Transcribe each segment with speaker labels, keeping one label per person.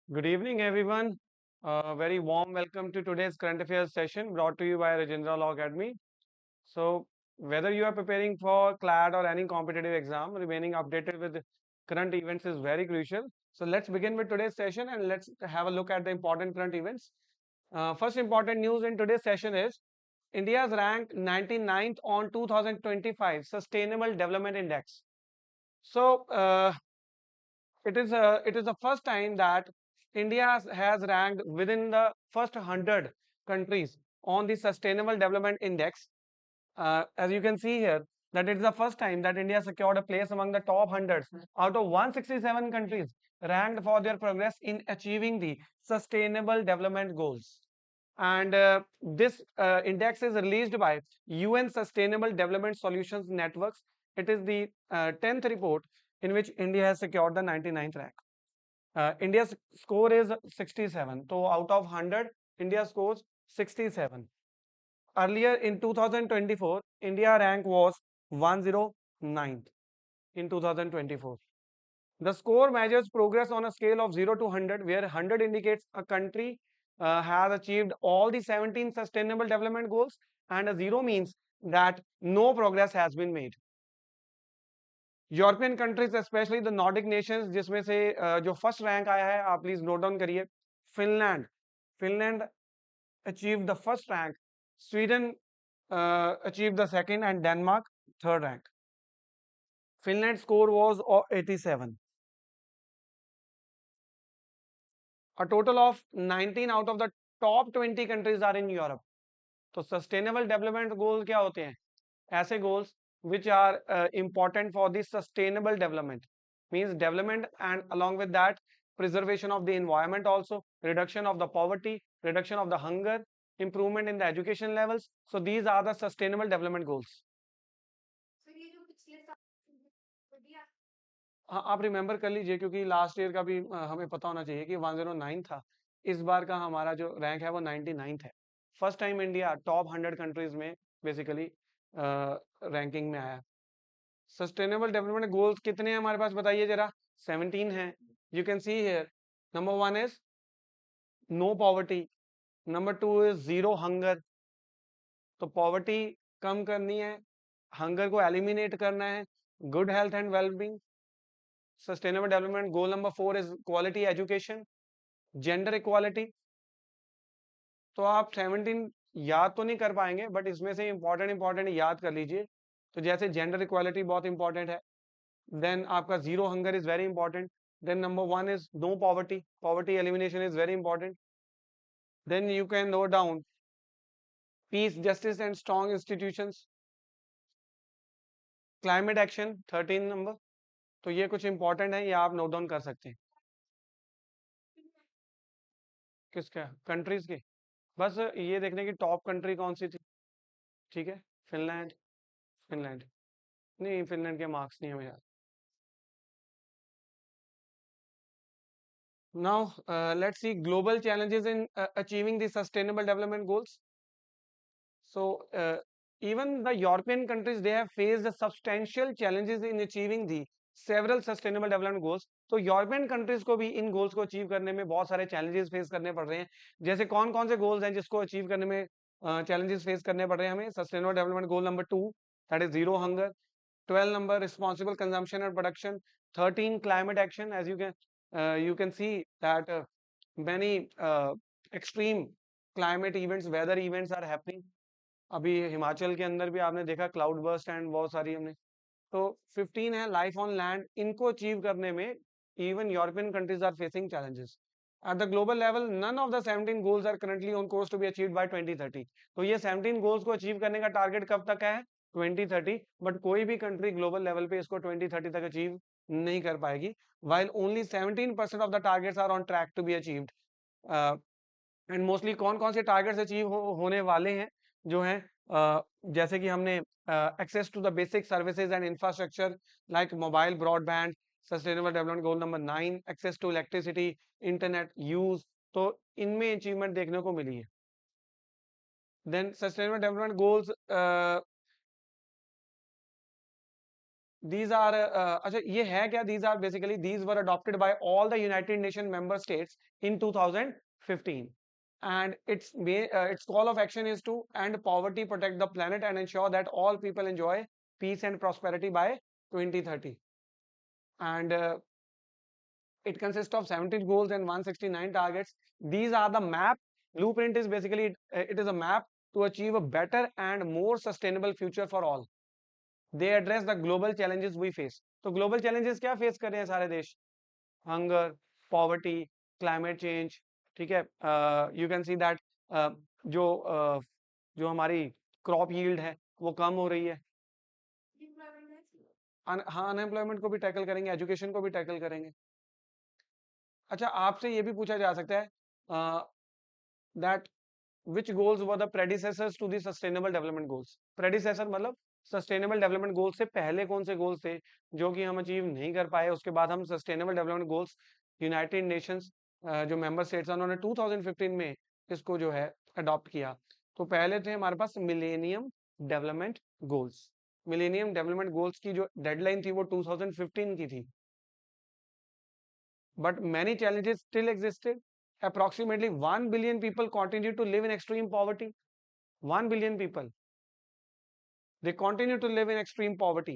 Speaker 1: Good evening, everyone. Very warm welcome to today's current affairs session brought to you by Rajendra Law Academy. So, whether you are preparing for CLAT or any competitive exam, remaining updated with current events is very crucial. So, let's begin with today's session and let's have a look at the important current events. First important news in today's session is India's ranked 99th on 2025 Sustainable Development Index. So, it is the first time that India has ranked within the first 100 countries on the Sustainable Development Index. As you can see here, that it is the first time that India secured a place among the top 100 out of 167 countries ranked for their progress in achieving the Sustainable Development Goals. And this index is released by UN Sustainable Development Solutions Networks. It is the 10th report in which India has secured the 99th rank. India's score is 67. So out of 100, India scores 67. Earlier in 2024, India rank was 109th in 2024. The score measures progress on a scale of 0 to 100, where 100 indicates a country has achieved all the 17 sustainable development goals, and a 0 means that no progress has been made. European countries specially the Nordic Nations जिसमें से जो first rank आया है आप please note down करिए Finland Finland achieve the first rank Sweden achieve the second and Denmark third rank Finland score was 87 a total of 19 out of the top 20 countries are in Europe. तो sustainable development गोल क्या होते हैं ऐसे goals which are important for the sustainable development means development and along with that preservation of the environment also reduction of the poverty reduction of the hunger improvement in the education levels so these are the sustainable development goals हाँ आप remember कर लीजिए क्योंकि last year का भी हमें पता होना चाहिए कि 109 था इस बार का हमारा जो रैंक है वो 99th है first time India top 100 countries में बेसिकली रैंकिंग में आया सस्टेनेबल डेवलपमेंट गोल्स कितने हैं हमारे पास बताइए जरा 17 है you can see here number 1 is no poverty number 2 is zero hunger तो पॉवर्टी कम करनी है हंगर को एलिमिनेट करना है good health and wellbeing sustainable development goal number 4 is quality education gender equality तो आप 17 याद तो नहीं कर पाएंगे बट इसमें से इंपॉर्टेंट याद कर लीजिए तो जैसे जेंडर इक्वालिटी बहुत इंपॉर्टेंट है then आपका zero hunger is very important then number 1 is no poverty elimination is very important then you can note down peace justice and strong institutions climate action 13 number तो ये कुछ important है ये आप note down कर सकते हैं किसका कंट्रीज के बस ये देखने की टॉप कंट्री कौन सी थी ठीक है फिनलैंड फिनलैंड नहीं फिनलैंड के मार्क्स नहीं हमें याद now let's see global challenges in achieving the sustainable development goals so even the European countries they have faced the substantial challenges in achieving the several sustainable development goals तो European countries को भी इन goals को achieve करने में बहुत सारे challenges face करने पड़ रहे हैं जैसे कौन कौन से गोल्स हैं जिसको अचीव करने में चैलेंजेस फेस करने पड़ रहे हैं हमें sustainable development goal number 2 that is zero hunger 12 number responsible consumption and production 13 climate action as you can see that many extreme climate events weather events are happening अभी हिमाचल के अंदर भी आपने देखा क्लाउड बर्स्ट एंड बहुत सारी हमने तो 15 है लाइफ ऑन लैंड इनको अचीव करने में even European countries are facing challenges at the global level none of the 17 goals are currently on course to be achieved by 2030 तो ये 17 goals को अचीव करने का टारगेट कब तक है 2030 बट कोई भी कंट्री ग्लोबल लेवल पे इसको 2030 तक अचीव नहीं कर पाएगी while only 17% of the targets are on track to be achieved and mostly कौन कौन से टारगेट्स अचीव होने वाले हैं जो हैं जैसे कि हमने access to the basic services and infrastructure like mobile broadband sustainable development goal number 9 access to electricity internet use तो इनमें अचीवमेंट देखने को मिली है then sustainable development goals these are अच्छा ये है क्या, these are basically these were adopted by all the United Nations member states in 2015, and its call of action is to end poverty, protect the planet, and ensure that all people enjoy peace and prosperity by 2030. And it consists of 17 goals and 169 targets. These are the map. Blueprint is basically it is a map to achieve a better and more sustainable future for all. They address the global challenges we face. तो global challenges क्या face कर रहे हैं सारे देश? Hunger, poverty, climate change. ठीक है? You can see that जो हमारी crop yield है वो कम हो रही है. हाँ, अनएम्प्लॉयमेंट को भी टैकल करेंगे, एजुकेशन को भी टैकल करेंगे. अच्छा, आपसे ये भी पूछा जा सकता है that which goals were the predecessors to the sustainable development goals? predecessor मतलब सस्टेनेबल डेवलपमेंट गोल्स से पहले कौन से गोल्स थे जो कि हम अचीव नहीं कर पाए, उसके बाद हम sustainable development goals United Nations जो मेंबर स्टेट्स हैं उन्होंने 2015 में इसको जो है अडॉप्ट किया. तो पहले थे हमारे पास millennium development goals. Millennium development goals की जो डेडलाइन थी वो 2015 की थी, but many challenges still existed. Approximately 1 billion people continue to live in extreme poverty. 1 billion people. They continue to live in extreme poverty,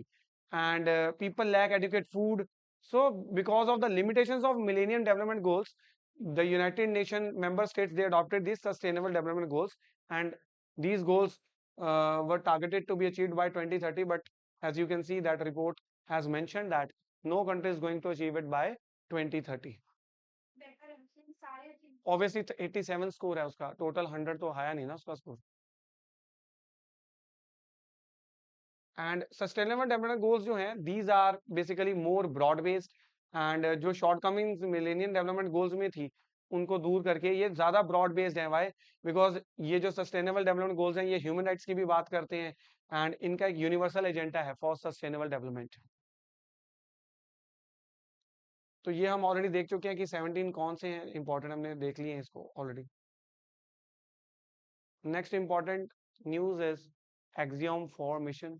Speaker 1: and people lack adequate food. So, because of the limitations of Millennium Development Goals, the United Nations member states they adopted these Sustainable Development Goals, and these goals were targeted to be achieved by 2030. But as you can see, that report has mentioned that no country is going to achieve it by 2030. Obviously 87 score है उसका, total 100 तो आया नहीं ना उसका score. And sustainable development goals जो हैं these are basically more broad based, and जो शॉर्टकमिंग्स मिलेनियम डेवलपमेंट गोल्स में थी उनको दूर करके ये ज्यादा ब्रॉड बेस्ड है. वाई? बिकॉज ये जो सस्टेनेबल डेवलपमेंट गोल्स हैं ये ह्यूमन राइट्स की भी बात करते हैं, एंड इनका एक यूनिवर्सल एजेंडा है फॉर सस्टेनेबल डेवलपमेंट. तो ये हम ऑलरेडी देख चुके हैं कि 17 कौन से हैं इंपॉर्टेंट, हमने देख लिए हैं इसको already. Next important news is Axiom 4 mission.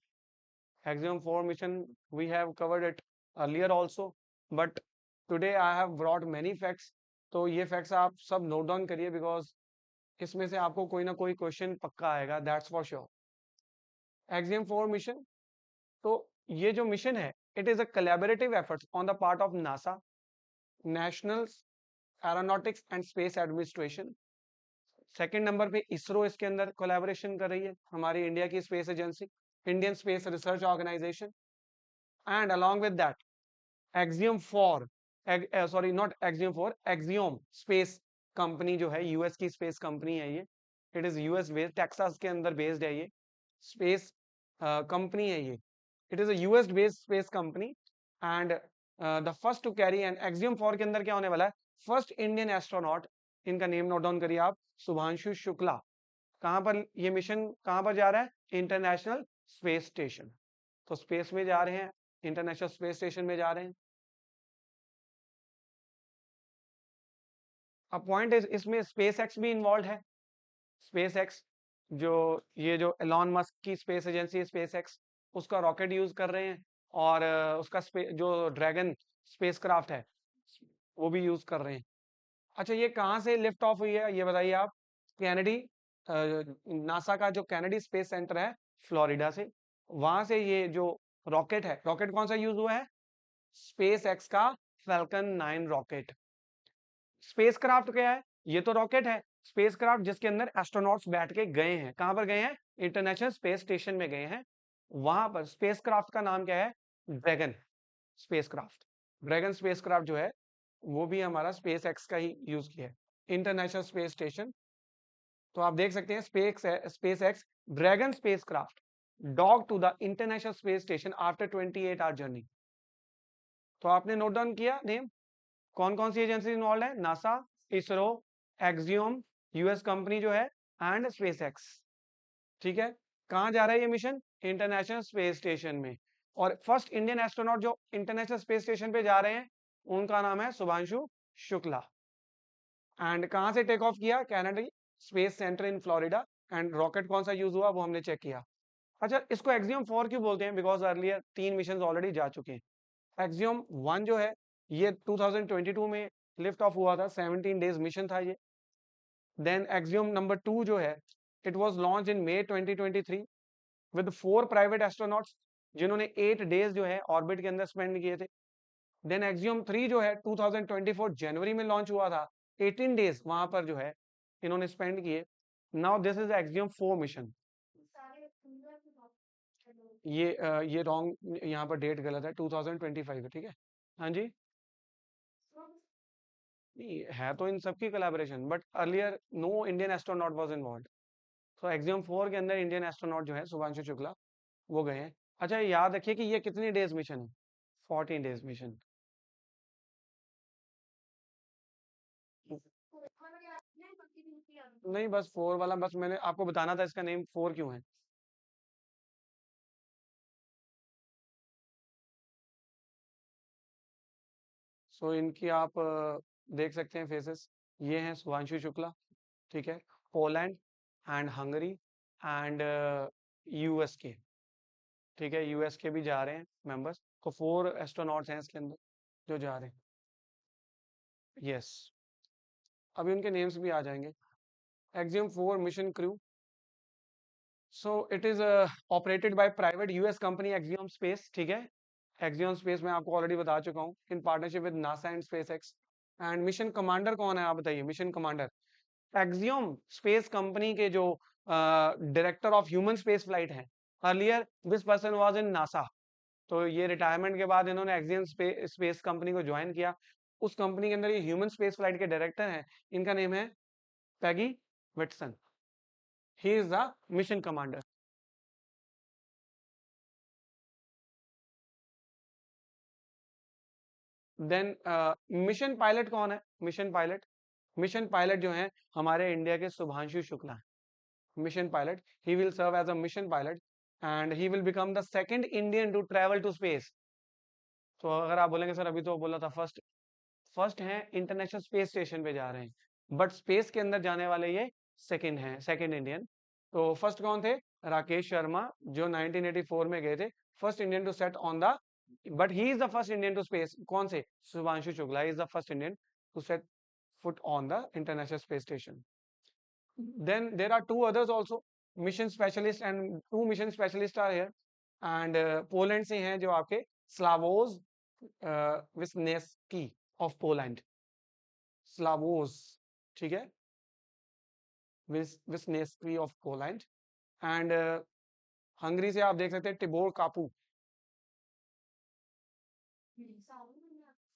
Speaker 1: Axiom 4 mission, we have covered it earlier also, but today I have brought many facts. तो ये facts आप सब note down करिए because इसमें से आपको कोई ना कोई question पक्का आएगा, that's for sure. Axiom 4 mission, तो ये जो mission है, it is a collaborative effort on the part of NASA, National Aeronautics and Space Administration. Second number पे इसरो इसके अंदर कोलैबोरेशन कर रही है, हमारी इंडिया की space agency, Indian space research organisation. And along with that Axiom 4, sorry not Axiom 4, Axiom space company जो है यूएस की स्पेस कंपनी है ये. It is US based, Texas के अंदर बेस्ड है ये स्पेस कंपनी है ये. It is a US based space company, and the first to carry an Axiom 4 के अंदर क्या होने वाला है, फर्स्ट इंडियन एस्ट्रोनॉट, इनका नेम नोट डाउन करिए आप, शुभांशु शुक्ला. कहां पर ये मिशन कहां पर जा रहा है, इंटरनेशनल स्पेस स्टेशन. तो स्पेस में जा रहे हैं, इंटरनेशनल स्पेस स्टेशन में जा रहे हैं. अब पॉइंट इज इसमें स्पेस एक्स भी इन्वॉल्व है. स्पेस एक्स जो ये जो एलॉन मस्क की स्पेस एजेंसी है स्पेस एक्स, उसका रॉकेट यूज कर रहे हैं, और उसका जो ड्रैगन स्पेसक्राफ्ट है वो भी यूज कर रहे हैं. अच्छा, ये कहाँ से लिफ्ट ऑफ हुई है ये बताइए आप. कैनेडी, नासा का जो कैनेडी स्पेस सेंटर है फ्लोरिडा से, वहां से ये जो रॉकेट है, रॉकेट कौन सा यूज हुआ है, स्पेस एक्स का फैल्कन 9 रॉकेट. स्पेसक्राफ्ट क्या है, ये तो रॉकेट है. स्पेसक्राफ्ट जिसके अंदर एस्ट्रोनॉट्स बैठ के गए हैं, कहां पर गए हैं, इंटरनेशनल स्पेस स्टेशन में गए हैं. वहां पर स्पेसक्राफ्ट का नाम क्या है, ड्रैगन स्पेसक्राफ्ट. ड्रैगन स्पेसक्राफ्ट जो है वो भी हमारा स्पेस एक्स का ही यूज किया है, इंटरनेशनल स्पेस स्टेशन. तो आप देख सकते हैं SpaceX Dragon spacecraft dock to the international space station after 28 hour journey. तो आपने नोट डाउन किया नेम, कौन कौन सी एजेंसी इन्वॉल्व है, NASA, ISRO, Axiom, US company जो है, एंड स्पेस एक्स. ठीक है, कहां जा रहा है ये मिशन, इंटरनेशनल स्पेस स्टेशन में. और फर्स्ट इंडियन एस्ट्रोनॉट जो इंटरनेशनल स्पेस स्टेशन पे जा रहे हैं उनका नाम है शुभांशु शुक्ला. एंड कहां से टेक ऑफ किया, Kennedy space centre in Florida. And rocket कौन सा यूज हुआ वो हमने चेक किया. अच्छा, इसको एक्सियम 4 क्यों बोलते हैं? बिकॉज अर्लियर 3 मिशन ऑलरेडी जा चुके हैं। एक्सियम 1 जो है ये 2022 में लिफ्ट ऑफ हुआ था, 17 डेज मिशन था ये। देन एक्सियम नंबर 2 जो है it was launch in May 2023 with 4 private astronauts जिन्होंने 8 डेज जो है ऑर्बिट के अंदर स्पेंड किए थे। देन एक्सियम 3 जो है 2024 जनवरी में लॉन्च हुआ था, 18 डेज वहां पर जो है इन्होंने स्पेंड किए। Now this is axiom 4 mission. ये रॉन्ग, यहाँ पर डेट गलत है, 2025 है, ठीक है। हाँ जी, नहीं है तो इन सबकी collaboration, but earlier no Indian astronaut was involve. So Axiom 4 के अंदर इंडियन एस्ट्रोनॉट जो है शुभांशु शुक्ला वो गए हैं। अच्छा, याद रखिए कि ये कितनी डेज मिशन है? 14 डेज मिशन। नहीं, बस 4 वाला, बस मैंने आपको बताना था इसका नेम 4 क्यों है। सो इनकी आप देख सकते हैं फेसेस, ये हैं शुभांशु शुक्ला, ठीक है, Poland and Hungary and US के, ठीक है, यूएस के भी जा रहे हैं मेंबर्स। तो 4 एस्ट्रोनॉट्स हैं इसके अंदर जो जा रहे हैं। यस, अभी उनके नेम्स भी आ जाएंगे। Axiom 4 mission crew, so it is operated by private US company axiom space, ठीक है। एक्सियम स्पेस में आपको ऑलरेडी बता चुका हूँ, in partnership with NASA and SpaceX. And mission commander कौन है आप बताइए? Mission commander Axiom space company के जो director of human space flight हैं, earlier this person was in NASA. तो ये रिटायरमेंट के बाद इन्होंने एक्सियम स्पेस कंपनी को ज्वाइन किया। उस कंपनी के अंदर ये ह्यूमन स्पेस फ्लाइट के डायरेक्टर हैं, इनका नेम है Peggy Whitson. He is the mission commander. Then mission pilot कौन है? मिशन पायलट जो है हमारे इंडिया के शुभांशु शुक्ला है mission pilot. He will serve as a mission pilot and he will become the second Indian to travel to space. तो अगर आप बोलेंगे सर अभी तो बोला था फर्स्ट, फर्स्ट है इंटरनेशनल स्पेस स्टेशन पे जा रहे हैं, बट स्पेस के अंदर जाने वाले ये सेकंड हैं, सेकंड इंडियन। तो फर्स्ट कौन थे? राकेश शर्मा, जो 1984 में गए थे, first Indian to set on the, but he is the first Indian to space. कौन से? Shubhanshu Shukla is the first Indian to set foot on the International Space Station. Then there are two others also, mission specialist, and two mission specialists are here. And Poland से हैं जो आपके Slawosz विस्नेस्की of Poland, Slawosz, ठीक है, विस्नेस्की of Poland. And Hungary से आप देख सकते हैं टिबोर कापू।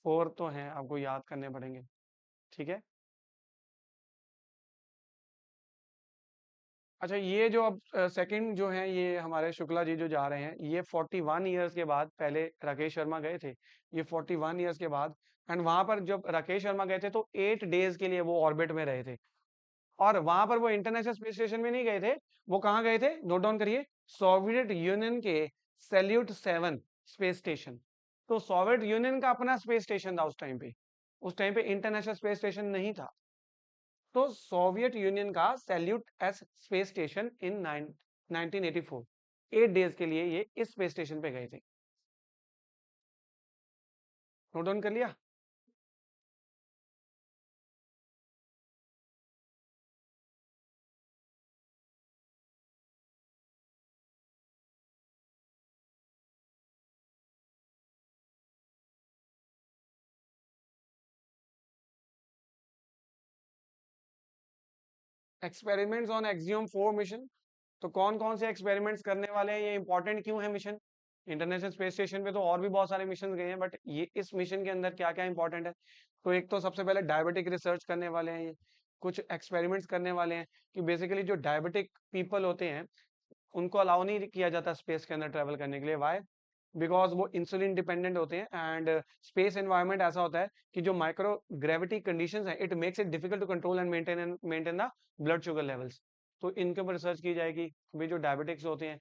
Speaker 1: 4 तो हैं, आपको याद करने पड़ेंगे, ठीक है। अच्छा, ये जो अब सेकंड जो है ये हमारे शुक्ला जी जो जा रहे हैं, ये 41 ईयर्स के बाद, पहले राकेश शर्मा गए थे, ये 41 ईयर्स के बाद। एंड वहां पर जब राकेश शर्मा गए थे तो 8 डेज के लिए वो ऑर्बिट में रहे थे। और वहां पर वो इंटरनेशनल स्पेस स्टेशन में नहीं गए थे, वो कहाँ गए थे? नोट डाउन करिए, सोवियत यूनियन के सैल्यूट 7 स्पेस स्टेशन। तो सोवियत यूनियन का अपना स्पेस स्टेशन था उस टाइम पे, उस टाइम पे इंटरनेशनल स्पेस स्टेशन नहीं था। तो सोवियत यूनियन का सैल्यूट एस स्पेस स्टेशन इन 1984, 8 डेज के लिए ये इस स्पेस स्टेशन पे गए थे। नोट डाउन कर लिया? Experiments on axiom 4 mission. तो कौन कौन से एक्सपेरिमेंट्स करने वाले हैं, ये इंपॉर्टेंट क्यों है मिशन? इंटरनेशनल स्पेस स्टेशन पे तो और भी बहुत सारे मिशन गए हैं, बट ये इस मिशन के अंदर क्या क्या इंपॉर्टेंट है? तो एक तो सबसे पहले डायबिटिक रिसर्च करने वाले हैं ये, कुछ एक्सपेरिमेंट्स करने वाले हैं कि बेसिकली जो डायबिटिक पीपल होते हैं उनको अलाउ नहीं किया जाता स्पेस के अंदर ट्रेवल करने के लिए। वाई? बिकॉज वो इंसुलिन डिपेंडेंट होते हैं एंड स्पेस एनवायरनमेंट ऐसा होता है कि जो माइक्रो ग्रेविटी कंडीशंस है it makes it difficult to control and maintain the blood sugar levels. तो इनके ऊपर रिसर्च की जाएगी, भी जो डायबिटिक्स होते हैं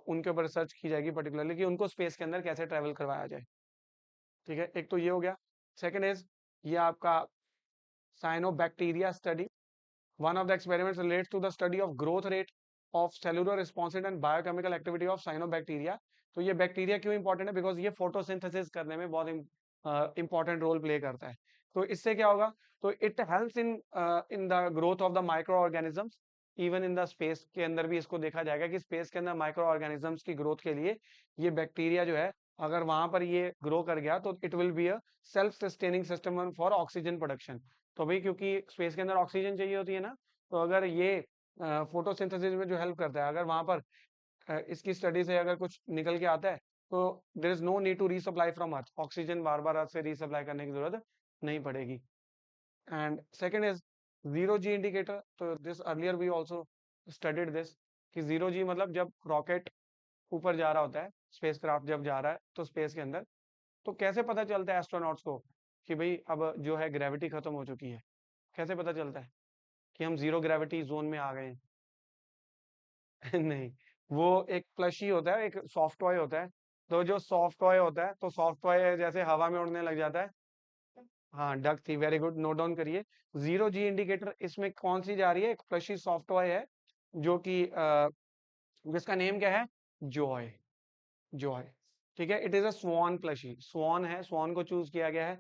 Speaker 1: उनके ऊपर रिसर्च की जाएगी पर्टिकुलरली कि उनको स्पेस के अंदर कैसे ट्रेवल करवाया जाए, ठीक है। एक तो ये हो गया। सेकेंड इज ये आपका cyanobacteria study. One of the experiments relates to the study of growth rate of cellular responsive and biochemical activity of cyanobacteria. तो ये बैक्टीरिया क्यों इंपॉर्टेंट है? बिकॉज ये फोटोसिंथेसिस करने में बहुत इंपॉर्टेंट रोल प्ले करता है। तो इससे क्या होगा? तो it helps in the growth of the micro organisms. Even in the space के अंदर भी इसको देखा जाएगा कि स्पेस के अंदर माइक्रो ऑर्गेनिजम्स की ग्रोथ के लिए ये बैक्टीरिया जो है, अगर वहां पर ये ग्रो कर गया तो it will be a self sustaining system for oxygen production. तो भाई क्योंकि स्पेस के अंदर ऑक्सीजन चाहिए होती है ना, तो अगर ये फोटोसिंथेसिस में जो हेल्प करता है, अगर वहां पर इसकी स्टडी से अगर कुछ निकल के आता है, तो there is no need to resupply from Earth. Oxygen बार बार अर्थ से रीसप्लाई करने की जरूरत नहीं पड़ेगी। And second is zero G indicator. तो this earlier we also studied this, कि जीरो जी मतलब जब रॉकेट ऊपर जा रहा होता है, स्पेसक्राफ्ट जब जा रहा है तो स्पेस के अंदर, तो कैसे पता चलता है एस्ट्रोनॉट्स को कि भाई अब जो है ग्रेविटी खत्म हो चुकी है? कैसे पता चलता है कि हम जीरो ग्रेविटी जोन में आ गए हैं? नहीं, वो एक प्लशी होता है, एक सॉफ्ट टॉय होता है। तो जो सॉफ्ट टॉय होता है, तो सॉफ्ट टॉय जैसे हवा में उड़ने लग जाता है। हाँ, डक थी, वेरी गुड, नोट डाउन करिए। जीरो जी इंडिकेटर इसमें कौन सी जा रही है? एक प्लशी सॉफ्ट टॉय है, जो कि जिसका नेम क्या है? जॉय। जॉय, ठीक है। It is a swan plushie, स्वान है, स्वान को चूज किया गया है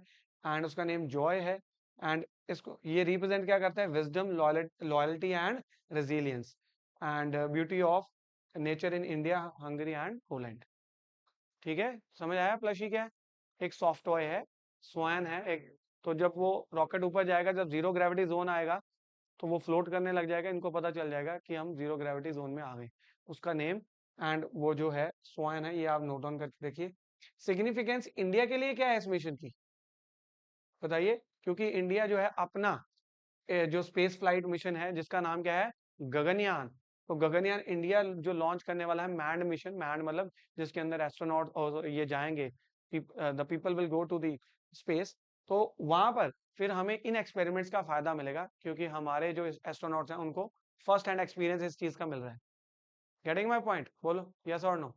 Speaker 1: एंड उसका नेम जॉय है। एंड इसको ये रिप्रेजेंट क्या करता है? Wisdom, loyalty and resilience and beauty of nature in India, Hungary and Poland. ठीक है, समझ आया? प्लशी क्या है? एक सॉफ्ट टॉय है, स्वान है एक। तो जब वो रॉकेट ऊपर जाएगा, जब जीरो ग्रेविटी जोन आएगा, तो वो फ्लोट करने लग जाएगा, इनको पता चल जाएगा कि हम जीरो ग्रेविटी जोन में आ गए। उसका नेम एंड वो जो है स्वान है, ये आप नोट डाउन करके देखिए। सिग्निफिकेंस इंडिया के लिए क्या है इस मिशन की, बताइए? क्योंकि इंडिया जो है अपना जो स्पेस फ्लाइट मिशन है, जिसका नाम क्या है? गगनयान। तो गगनयान इंडिया जो लॉन्च करने वाला है, मैंड मिशन, मैंड मतलब जिसके अंदर एस्ट्रोनॉट और ये जाएंगे, the people will go to the space. तो वहां पर फिर हमें इन एक्सपेरिमेंट्स का फायदा मिलेगा, क्योंकि हमारे जो एस्ट्रोनॉट्स हैं उनको फर्स्ट हैंड एक्सपीरियंस इस चीज का मिल रहा है। Getting my point? बोलो यस और no.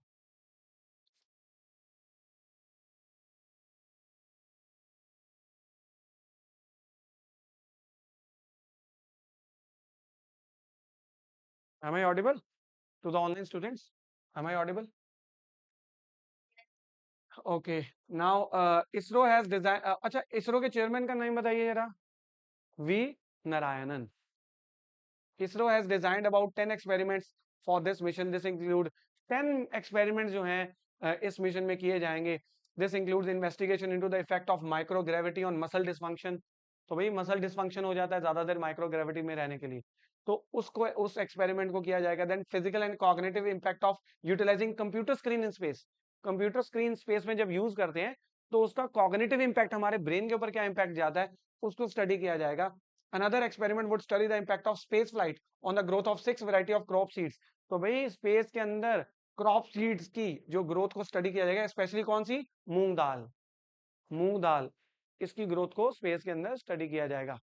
Speaker 1: Am I audible to the online students? Am I audible? Okay, now ISRO has design, अच्छा इसरो के चेयरमैन का नाम बताइए जरा। V Narayanan. ISRO has designed about 10 experiments for this mission. This include 10 experiments जो हैं इस मिशन में किए जाएंगे। This includes investigation into the effect of microgravity on muscle dysfunction. तो भाई मसल डिस्फंक्शन हो जाता है ज्यादा देर माइक्रोग्रेविटी में रहने के लिए, तो उसको उस एक्सपेरिमेंट को किया जाएगा। Then physical and cognitive impact of utilising computer screen in space. Computer screen space में जब यूज करते हैं, तो उसका कॉग्निटिव इम्पैक्ट हमारे ब्रेन के ऊपर क्या इम्पैक्ट जाता है, उसको स्टडी किया जाएगा। Another experiment would study the impact of space flight on the growth of 6 variety of crop seeds. तो भाई स्पेस के अंदर क्रॉप सीड्स की जो ग्रोथ को स्टडी किया जाएगा, स्पेशली कौन सी? मूंग दाल। मूंग दाल, इसकी ग्रोथ को स्पेस के अंदर स्टडी किया जाएगा।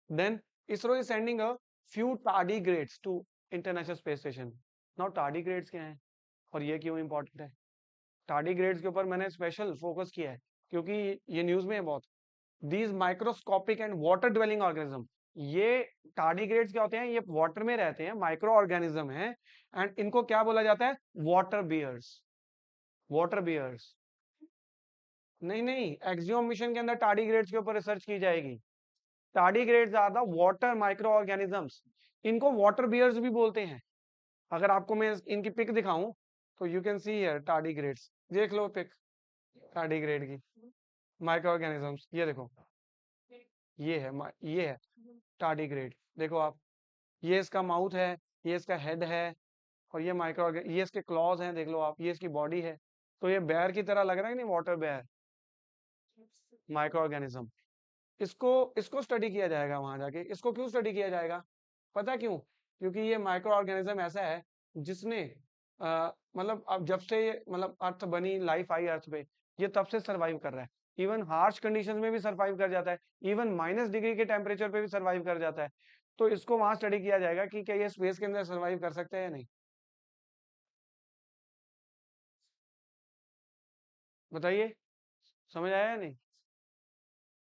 Speaker 1: Then ISRO is sending a few tardigrades to International space Station. Now tardigrades क्या है और ये क्यों इंपॉर्टेंट है? टार्डीग्रेड्स के ऊपर मैंने स्पेशल फोकस किया है, क्योंकि ये न्यूज में है बहुत। These microscopic and water dwelling organism, ये टार्डिग्रेड्स क्या होते हैं? ये वाटर में रहते हैं, माइक्रो ऑर्गेनिज्म है, एंड इनको क्या बोला जाता है? Water bears. Water bears. नहीं नहीं, एक्सियोम मिशन के अंदर टार्डिग्रेड्स के ऊपर रिसर्च की जाएगी। Tardigrades are the water micro organisms, इनको वाटर बियर्स भी बोलते हैं। अगर आपको मैं इनकी पिक दिखाऊं, तो you can see here tardigrades, देख लो पिक टार्डिग्रेड की, माइक्रो ऑर्गेनिजम्स, ये देखो, ये है ये है टार्डिग्रेड, देखो आप, ये इसका माउथ है, ये इसका हेड है, और ये माइक्रो, ये इसके क्लॉज हैं, देख लो आप, ये इसकी बॉडी है। तो ये बेयर की तरह लग रहा है कि नहीं? Water bear, micro organism. इसको इसको स्टडी किया जाएगा वहां जाके। इसको क्यों स्टडी किया जाएगा? पता क्यों? क्योंकि ये माइक्रो ऑर्गेनिज्म ऐसा है जिसने मतलब अब जब से ये मतलब अर्थ बनी, लाइफ आई अर्थ पे, ये तब से सरवाइव कर रहा है। इवन हार्श कंडीशंस में भी सरवाइव कर जाता है, इवन -डिग्री के टेम्परेचर पे भी सरवाइव कर जाता है। तो इसको वहां स्टडी किया जाएगा कि क्या ये स्पेस के अंदर सरवाइव कर सकते हैं या नहीं। बताइए, समझ आया या नहीं?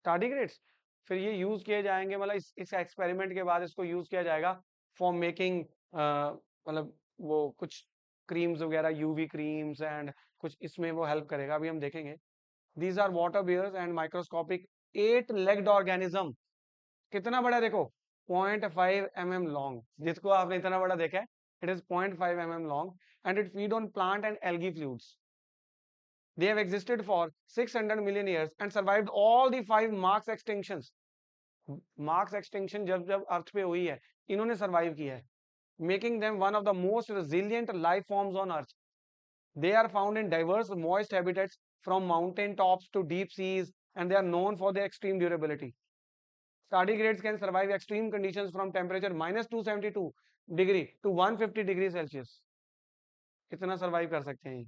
Speaker 1: टार्डिग्रेड्स फिर ये यूज किए जाएंगे, मतलब इस एक्सपेरिमेंट के बाद इसको यूज किया जाएगा फॉर मेकिंग मतलब वो कुछ क्रीम्स वगैरह, यूवी क्रीम्स एंड कुछ इसमें वो हेल्प करेगा, अभी हम देखेंगे। These are water bears and microscopic 8 legged organism. कितना बड़ा देखो, 0.5 mm लॉन्ग, जिसको आपने इतना बड़ा देखा है, it is 0.5 mm long and it feed on plant and algae fluids. They have existed for 600 million years and survived all the 5 Marx extinctions. Marx extinction जब जब अर्थ पे हुई है, इन्होंने सर्वाइव किया है, making them one of the most resilient life forms on earth. They are found in diverse moist habitats from mountain tops to deep seas, and they are known for their extreme durability. Tardigrades can survive extreme conditions from temperature minus 272 degree to 150 degree Celsius. कितना survive कर सकते हैं?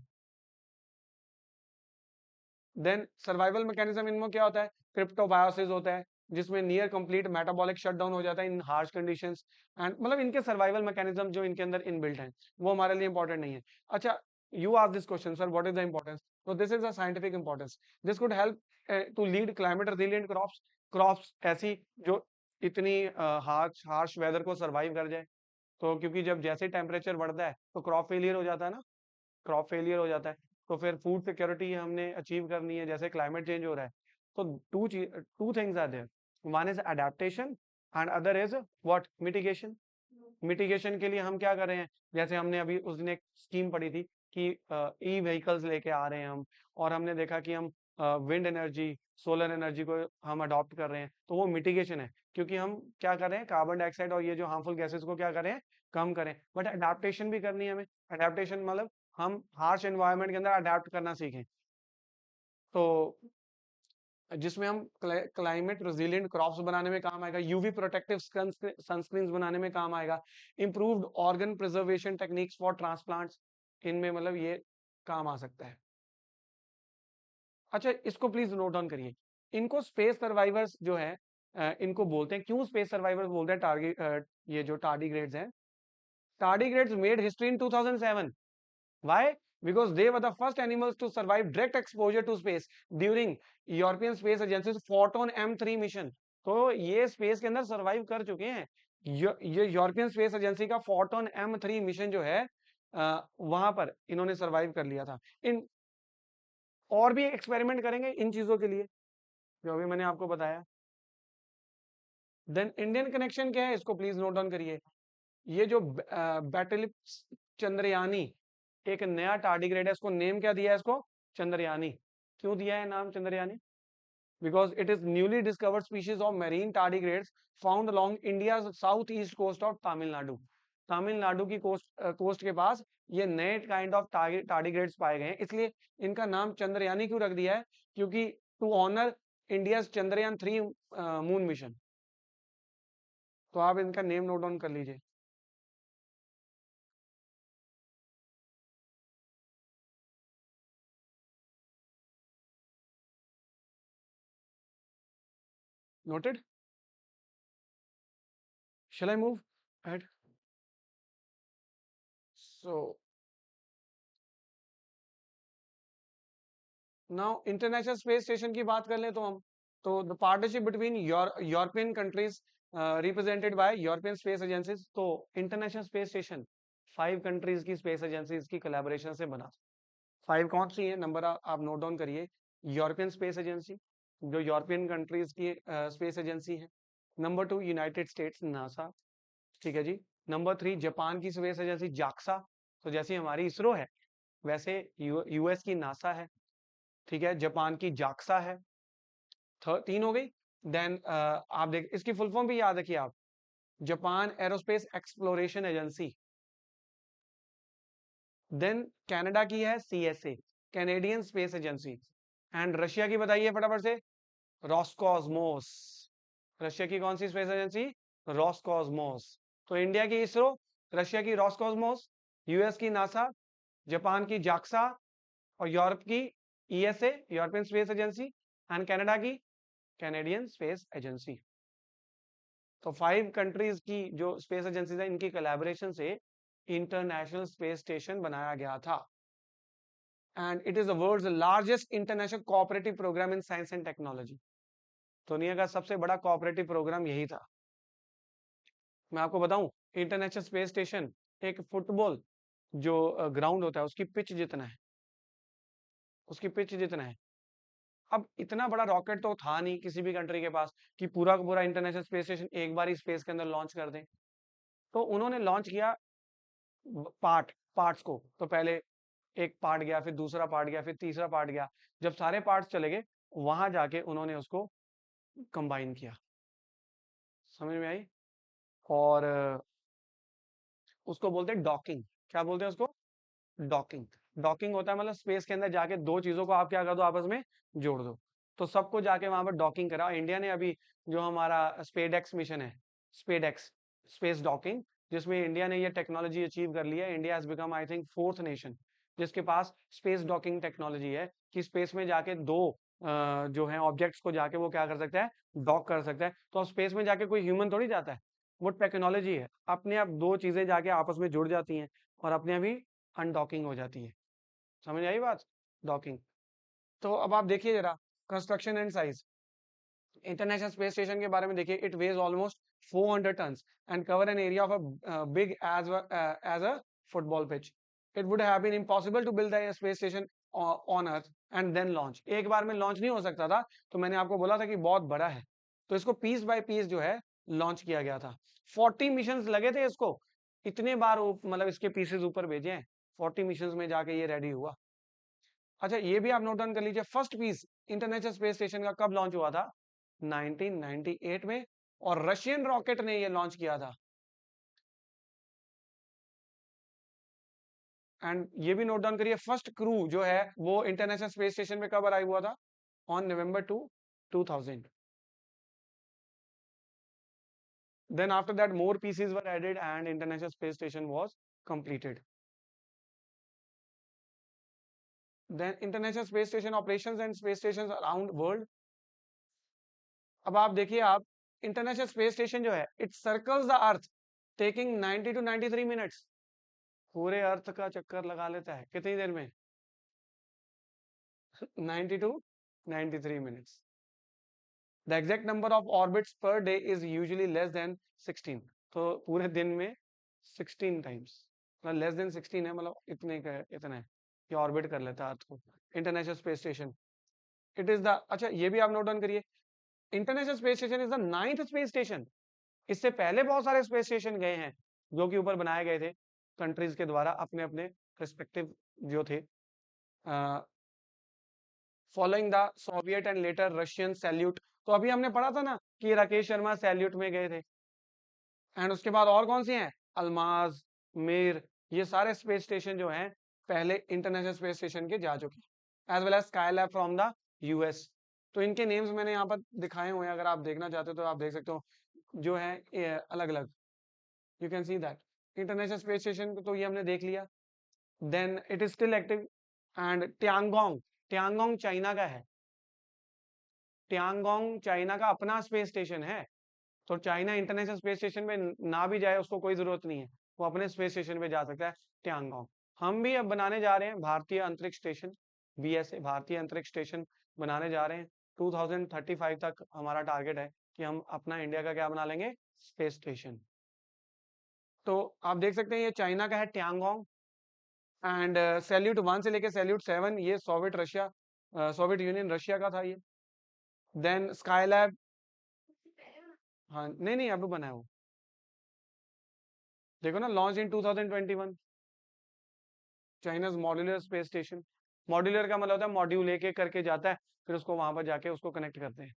Speaker 1: Then survival mechanism इनमें क्या होता है? Cryptobiosis होता है, जिसमें नियर कंप्लीट मेटाबॉलिक शटडाउन हो जाता है इन हार्श कंडीशंस एंड मतलब इनके सर्वाइवल मैकेनिज्म जो इनके अंदर इनबिल्ट हैं वो हमारे लिए इंपॉर्टेंट नहीं है। अच्छा, you ask this question, sir what is the importance? तो this is the scientific importance. This could help to lead climate resilient crops, crops ऐसी जो इतनी हार्श हार्श वेदर को सर्वाइव कर जाए। तो क्योंकि जब जैसे टेम्परेचर बढ़ता है तो क्रॉप फेलियर हो जाता है ना, क्रॉप फेलियर हो जाता है, तो फिर फूड सिक्योरिटी हमने अचीव करनी है, जैसे क्लाइमेट चेंज हो रहा है। तो two things are there, one is adaptation and other is what? Mitigation. Mitigation के लिए हम क्या कर रहे हैं? जैसे हमने अभी उस दिन एक स्कीम पढ़ी थी कि ई व्हीकल्स लेके आ रहे हैं हम, और हमने देखा कि हम विंड एनर्जी, सोलर एनर्जी को हम अडॉप्ट कर रहे हैं, तो वो मिटिगेशन है, क्योंकि हम क्या कर रहे हैं, कार्बन डाइऑक्साइड और ये जो हार्मफुल गैसेस को क्या कर रहे हैं, कम करें। बट अडेप्टेशन भी करनी है हमें। अडेप्टेशन मतलब हम हार्श एनवायरनमेंट के अंदर अडेप्ट करना सीखें, तो जिसमें हम क्लाइमेट रेजिलिएंट क्रॉप्स बनाने में काम आएगा, यूवी प्रोटेक्टिव सनस्क्रीन्स बनाने में काम आएगा, improved organ preservation techniques for transplants, इनमें मतलब ये काम आ सकता है। अच्छा, इसको प्लीज नोट डाउन करिए। इनको स्पेस सर्वाइवर्स जो है, इनको बोलते हैं, क्यों स्पेस सर्वाइवर्स बोलते हैं? टारगेट ये जो टार्डिग्रेड्स हैं, tardigrades made history in 2007। Why? Because they were the first animals to survive direct exposure to space during European Space Agency's Photon M3 mission. तो ये स्पेस के अंदर सरवाइव कर चुके हैं। ये यूरोपियन स्पेस एजेंसी का फोटोन M3 मिशन जो है, वहां पर इन्होंने सरवाइव कर लिया था। इन और भी एक्सपेरिमेंट करेंगे इन चीजों के लिए जो अभी मैंने आपको बताया। देन इंडियन कनेक्शन क्या है, इसको प्लीज नोट डाउन करिए। ये जो बैटलिप्स चंद्रयानी एक नया टार्डिग्रेड है, इसको नेम क्या दिया है? इसको चंद्रयानी। क्यों दिया है नाम Chandrayani? Because it is newly discovered species of marine tardigrades found along India south east coast of Tamil Nadu. Tamil Nadu की कोस्ट के पास ये नए काइंड ऑफ टार्डिग्रेड्स पाए गए हैं, इसलिए इनका नाम चंद्रयानी क्यों रख दिया है? क्योंकि to honour India Chandrayaan 3 moon mission. तो आप इनका नेम नोट डाउन कर लीजिए। Noted? Shall I move ahead? So now international space station की बात कर लें तो हम, तो the partnership between European countries represented by European space agencies, तो international space station 5 countries की space agencies की collaboration से बना। 5 कौन सी है? नंबर आप नोट डाउन करिए। यूरोपियन स्पेस एजेंसी, जो यूरोपियन कंट्रीज की स्पेस एजेंसी है। नंबर 2 यूनाइटेड स्टेट्स नासा, ठीक है जी। नंबर 3 जापान की स्पेस एजेंसी जाक्सा, तो जैसी हमारी इसरो है वैसे यूएस की नासा है, ठीक है, जापान की जाक्सा है। 3 हो गई। देन आप देख इसकी फुल फॉर्म भी याद रखिए आप, Japan aerospace exploration agency. Then Canada की है CSA, Canadian space agency. And Russia की बताइए फटाफट से, रॉसकॉस्मोस। रशिया की कौन सी स्पेस एजेंसी? रॉसकॉस्मोस। तो इंडिया की इसरो, रशिया की रॉसकॉस्मोस, यूएस की नासा, जापान की जाक्सा, और यूरोप की ESA, European space agency, and Canada की कैनेडियन स्पेस एजेंसी। तो 5 कंट्रीज की जो स्पेस एजेंसीज है, इनकी कोलैबोरेशन से इंटरनेशनल स्पेस स्टेशन बनाया गया था। And it is the world's largest international cooperative programme in science and technology. दुनिया का सबसे बड़ा कोऑपरेटिव प्रोग्राम यही था। मैं आपको बताऊं, इंटरनेशनल स्पेस स्टेशन एक फुटबॉल जो ग्राउंड होता है उसकी पिच जितना है, उसकी पिच जितना है। अब इतना बड़ा रॉकेट तो था नहीं किसी भी कंट्री के पास कि पूरा का पूरा इंटरनेशनल स्पेस स्टेशन एक बार ही स्पेस के अंदर लॉन्च कर दें। तो उन्होंने लॉन्च किया पार्ट्स को। तो पहले एक पार्ट गया, फिर दूसरा पार्ट गया, फिर तीसरा पार्ट गया। जब सारे पार्ट्स चले गए, वहां जाके उन्होंने उसको कंबाइन किया। समझ में आई? और उसको बोलते हैं डॉकिंग। क्या बोलते हैं उसको? डॉकिंग। डॉकिंग होता है मतलब स्पेस के अंदर जाके दो चीजों को आप क्या कर दो, आपस में जोड़ दो। तो सबको जाके वहां पर डॉकिंग करा इंडिया ने। अभी जो हमारा स्पेडएक्स मिशन है, स्पेडएक्स स्पेस डॉकिंग, जिसमें इंडिया ने ये टेक्नोलॉजी अचीव कर लिया है। India has become I think fourth nation जिसके पास स्पेस डॉकिंग टेक्नोलॉजी है, कि स्पेस में जाके दो जो है ऑब्जेक्ट्स को जाके वो क्या कर सकता है, डॉक कर सकता है। तो स्पेस में जाके कोई ह्यूमन थोड़ी जाता है, वो टेक्नोलॉजी है। अपने आप दो चीजें जाके आपस में जुड़ जाती हैं और अपने आप ही अनडॉकिंग हो जाती है। समझ आई बात? डॉकिंग। तो अब आप देखिए जरा construction and size. International space station के बारे में देखिए, it was almost 400 tons and cover an area of a big as a football pitch. It would have been impossible to build the space station on earth and then launch. एक बार में launch नहीं हो सकता था, तो मैंने आपको बोला था कि बहुत बड़ा है, तो इसको पीस बाय पीस जो है लॉन्च किया गया था। 40 मिशन लगे थे इसको, इतने बार मतलब इसके पीसेस ऊपर भेजे हैं, 40 मिशन में जाके ये रेडी हुआ। अच्छा ये भी आप नोट डाउन कर लीजिए, first piece international space station का कब लॉन्च हुआ था? 1998 में। और रशियन रॉकेट ने ये लॉन्च किया था। एंड ये भी नोट डाउन करिए, फर्स्ट क्रू जो है वो इंटरनेशनल स्पेस स्टेशन पे कब अराइव हुआ था? On November 2000। Then after that more pieces were added and international space station was completed. Then international space station operations and space stations around world. अब आप देखिए, आप इंटरनेशनल स्पेस स्टेशन जो है it circles the earth taking 90 to 93 minutes. पूरे earth का चक्कर लगा लेता है कितनी देर में? 90 to 93 minutes. The exact number of orbits per day is usually less than 16। तो पूरे दिन में 16 टाइम्स, मतलब लेस देन 16 है, मतलब इतने का इतना है कि ऑर्बिट कर लेता है अर्थ को international space station. It is the, अच्छा ये भी आप नोट डाउन करिए, international space station is the 9th space station. इससे पहले बहुत सारे स्पेस स्टेशन गए हैं जो कि ऊपर बनाए गए थे कंट्रीज के द्वारा, अपने अपने रिस्पेक्टिव जो थे, following the Soviet and later Russian salute. तो अभी हमने पढ़ा था ना कि राकेश शर्मा सैल्यूट में गए थे। एंड उसके बाद और कौन सी हैं? अल्माज, मिर, ये सारे स्पेस स्टेशन जो हैं पहले इंटरनेशनल स्पेस स्टेशन के जा चुके हैं, as well as Skylab from the US. तो इनके नेम्स मैंने यहाँ पर दिखाए हुए हैं, अगर आप देखना चाहते हो तो आप देख सकते हो, जो है अलग अलग। You can see that International space Station तो ये हमने देख लिया। Then it is still active. And Tiangong, Tiangong China का है। ट्यांगोंग चाइना का अपना स्पेस स्टेशन है। तो चाइना इंटरनेशनल स्पेस स्टेशन पे ना भी जाए उसको कोई जरूरत नहीं है, वो अपने स्पेस स्टेशन पे जा सकता है, ट्यांगोंग। हम भी अब बनाने जा रहे हैं भारतीय अंतरिक्ष स्टेशन, बीएसए भारतीय अंतरिक्ष स्टेशन बनाने जा रहे हैं। 2035 तक हमारा टारगेट है कि हम अपना इंडिया का क्या बना लेंगे, स्पेस स्टेशन। तो आप देख सकते हैं ये चाइना का है ट्यांगोंग। एंड सैल्यूट 1 से लेके सैल्यूट 7 ये Soviet Russia, Soviet Union Russia का था ये। देन स्काईलैब, हाँ नहीं नहीं अब बना है वो, देखो ना, launch in 2021। China's modular space station. Modular का मतलब होता है मॉड्यूल एक एक करके जाता है, फिर उसको वहां पर जाके उसको कनेक्ट करते हैं।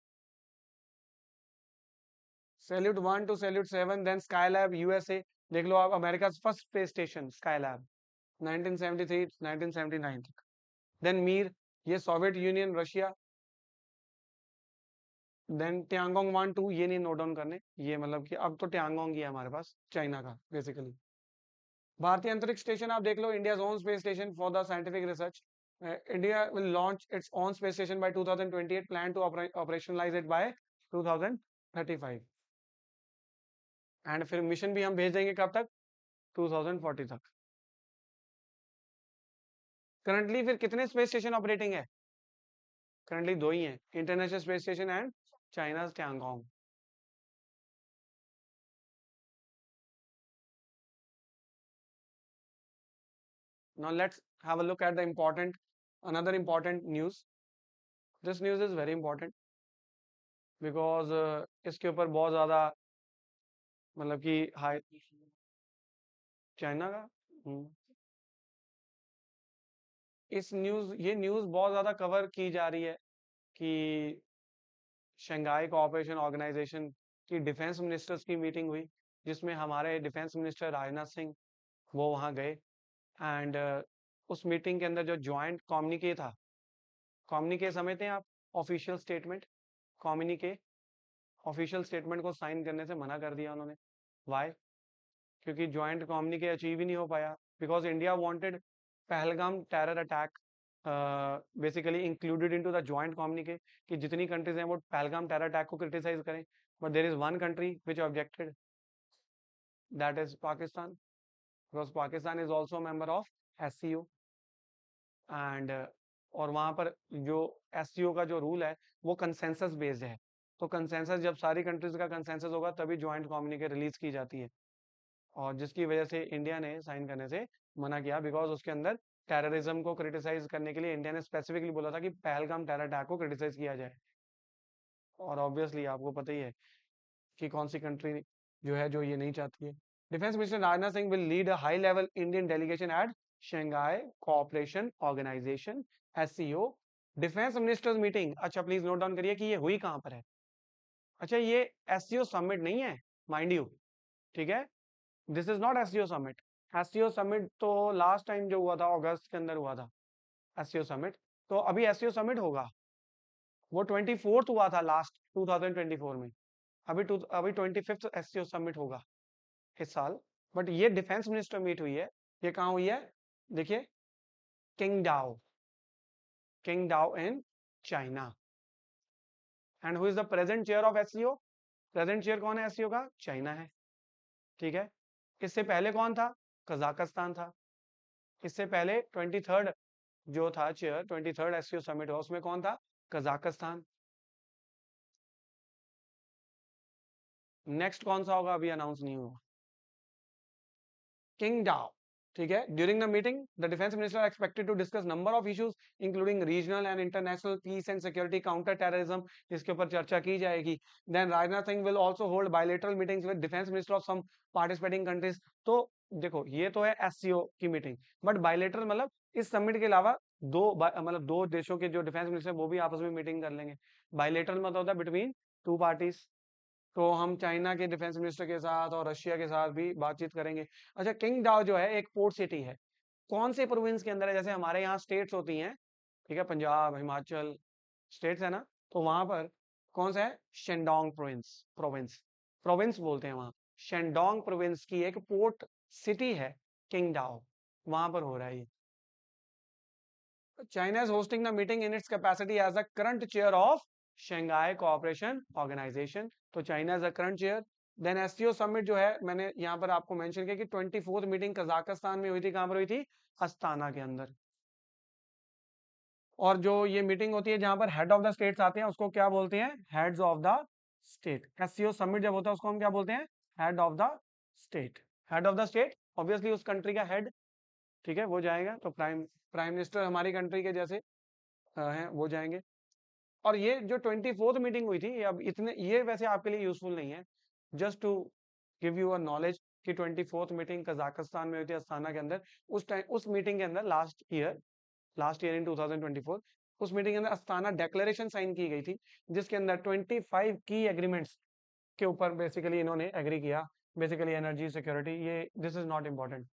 Speaker 1: Salyut 1 to Salyut 7। Then Skylab USA, देख लो आप, America first space station Skylab 1973 1979 तक। देन मीर, ये Soviet Union Russia. Then Tiangong 1 2 ये नहीं नोट डाउन करने, ये मतलब कि अब तो ट्यांगोंग ही है हमारे पास चाइना का बेसिकली। भारतीय अंतरिक्ष स्टेशन आप देख लो, India own space station for the scientific research. India will launch its own space station by 2028, plan to operationalise it by 2035। And फिर मिशन भी हम भेज देंगे कब तक? 2040 तक। करंटली फिर कितने स्पेस स्टेशन ऑपरेटिंग है? करंटली दो ही हैं, International space Station and China Tiangong. Now let's have a look at the another important news. This news is very important because इसके ऊपर बहुत ज़्यादा मतलब कि हाई चाइना का ये न्यूज़ बहुत ज़्यादा कवर की जा रही है कि शंघाई कोऑपरेशन ऑर्गेनाइजेशन की डिफेंस मिनिस्टर्स की मीटिंग हुई, जिसमें हमारे डिफेंस मिनिस्टर राजनाथ सिंह वो वहाँ गए। एंड उस मीटिंग के अंदर जो ज्वाइंट कम्युनिके था, कम्युनिके समझते हैं आप, ऑफिशियल स्टेटमेंट, कम्युनिके ऑफिशियल स्टेटमेंट को साइन करने से मना कर दिया उन्होंने। वाई? क्योंकि ज्वाइंट कम्युनिके अचीव ही नहीं हो पाया, because India wanted Pahalgam terror attack basically included into the joint communique, कि जितनी कंट्रीज हैं वो पहलगाम टेरर अटैक को क्रिटिसाइज करें, but there is one country which objected, that is Pakistan, because Pakistan is also member of SCO. And और वहाँ पर जो एससीओ का जो रूल है वो कंसेंसस बेस्ड है, तो कंसेंसस जब सारी कंट्रीज का कंसेंसस होगा तभी ज्वाइंट कम्युनिके रिलीज की जाती है, और जिसकी वजह से इंडिया ने साइन करने से मना किया, बिकॉज उसके अंदर टेररिज्म को क्रिटिसाइज करने के लिए इंडिया ने स्पेसिफिकली बोला था कि पहलगाम टेरर अटैक को क्रिटिसाइज किया जाए। और ऑब्वियसली आपको पता ही है कि कौन सी कंट्री जो है जो ये नहीं चाहती है। Defence minister Rajnath Singh will lead a high level Indian delegation at Shanghai Cooperation Organisation SCO defence ministers meeting. अच्छा प्लीज नोट डाउन करिए कि ये हुई कहां पर है। अच्छा ये एससीओ समिट नहीं है, माइंड यू, ठीक है, this is not SCO summit. SCO summit तो लास्ट टाइम जो हुआ था अगस्त के अंदर हुआ था एससीओ समिट, तो अभी एससीओ समिट होगा, वो 24th हुआ था लास्ट 2024 में, अभी 25th एससीओ समिट होगा इस साल। बट ये डिफेंस मिनिस्टर मीट हुई है, ये कहाँ हुई है, देखिए, Qingdao, Qingdao in China. And who is the present chair of SCO? Present chair कौन है एससीओ का? चाइना है, ठीक है। इससे पहले कौन था? कजाकिस्तान था। इससे पहले 23rd जो था चेयर, 23rd एससीओ समिट हुआ, उसमें कौन था? कजाकिस्तान। नेक्स्ट कौन सा होगा अभी अनाउंस नहीं हुआ। किंगडाओ, ठीक है। During the meeting the defence minister expected to discuss number of issues including regional and international peace and security, counter terrorism, इसके ऊपर चर्चा की जाएगी। Then Rajnath Singh will also hold bilateral meetings with defence minister of some participating countries. तो देखो ये तो है एससीओ की मीटिंग, बट बायलैटरल मतलब इस समिट के अलावा मतलब दो देशों के जो डिफेंस मिनिस्टर वो भी आपस में मीटिंग कर लेंगे। बायलैटरल मतलब होता है बिटवीन टू पार्टीज, तो हम चाइना के डिफेंस मिनिस्टर के साथ और रशिया के साथ भी बातचीत करेंगे। अच्छा किंगडाओ जो है एक पोर्ट सिटी है, कौन से प्रोविंस के अंदर है? जैसे हमारे यहाँ स्टेट्स होती हैं, ठीक है, पंजाब हिमाचल स्टेट्स है ना, तो वहां पर कौन सा है? शेंडोंग प्रोविंस, प्रोविंस, प्रोविंस बोलते हैं वहां। शेंडोंग प्रोविंस की एक पोर्ट सिटी है किंगडाओ, वहां पर हो रहा है ये। China is hosting the meeting in its capacity as the current chair of Shanghai Cooperation Organization. तो China is the current chair. Then SCO summit जो है मैंने यहाँ पर आपको मेंशन किया कि 24th मीटिंग कजाकिस्तान में हुई थी, कहाँ पर हुई थी? अस्ताना के अंदर। और जो ये मीटिंग होती है जहां पर हेड ऑफ द स्टेट्स आते हैं उसको क्या बोलते हैं? Heads of the state. SCO summit जब होता है उसको हम क्या बोलते हैं? Head of the state. Head of the state obviously उस कंट्री का हेड, ठीक है, वो जाएगा। तो प्राइम प्राइम मिनिस्टर हमारी कंट्री के जैसे हैं वो जाएंगे। और ये जो 24th मीटिंग हुई थी, ये अब इतने ये वैसे आपके लिए यूजफुल नहीं है, just to give you a knowledge कि 24th मीटिंग कजाकिस्तान में हुई थी अस्ताना के अंदर। उस टाइम उस मीटिंग के अंदर लास्ट ईयर इन 2024 उस मीटिंग के अंदर अस्ताना डेक्लेरेशन साइन की गई थी, जिसके अंदर 25 की एग्रीमेंट्स के ऊपर बेसिकली इन्होंने एग्री किया। बेसिकली एनर्जी सिक्योरिटी, ये this is not important.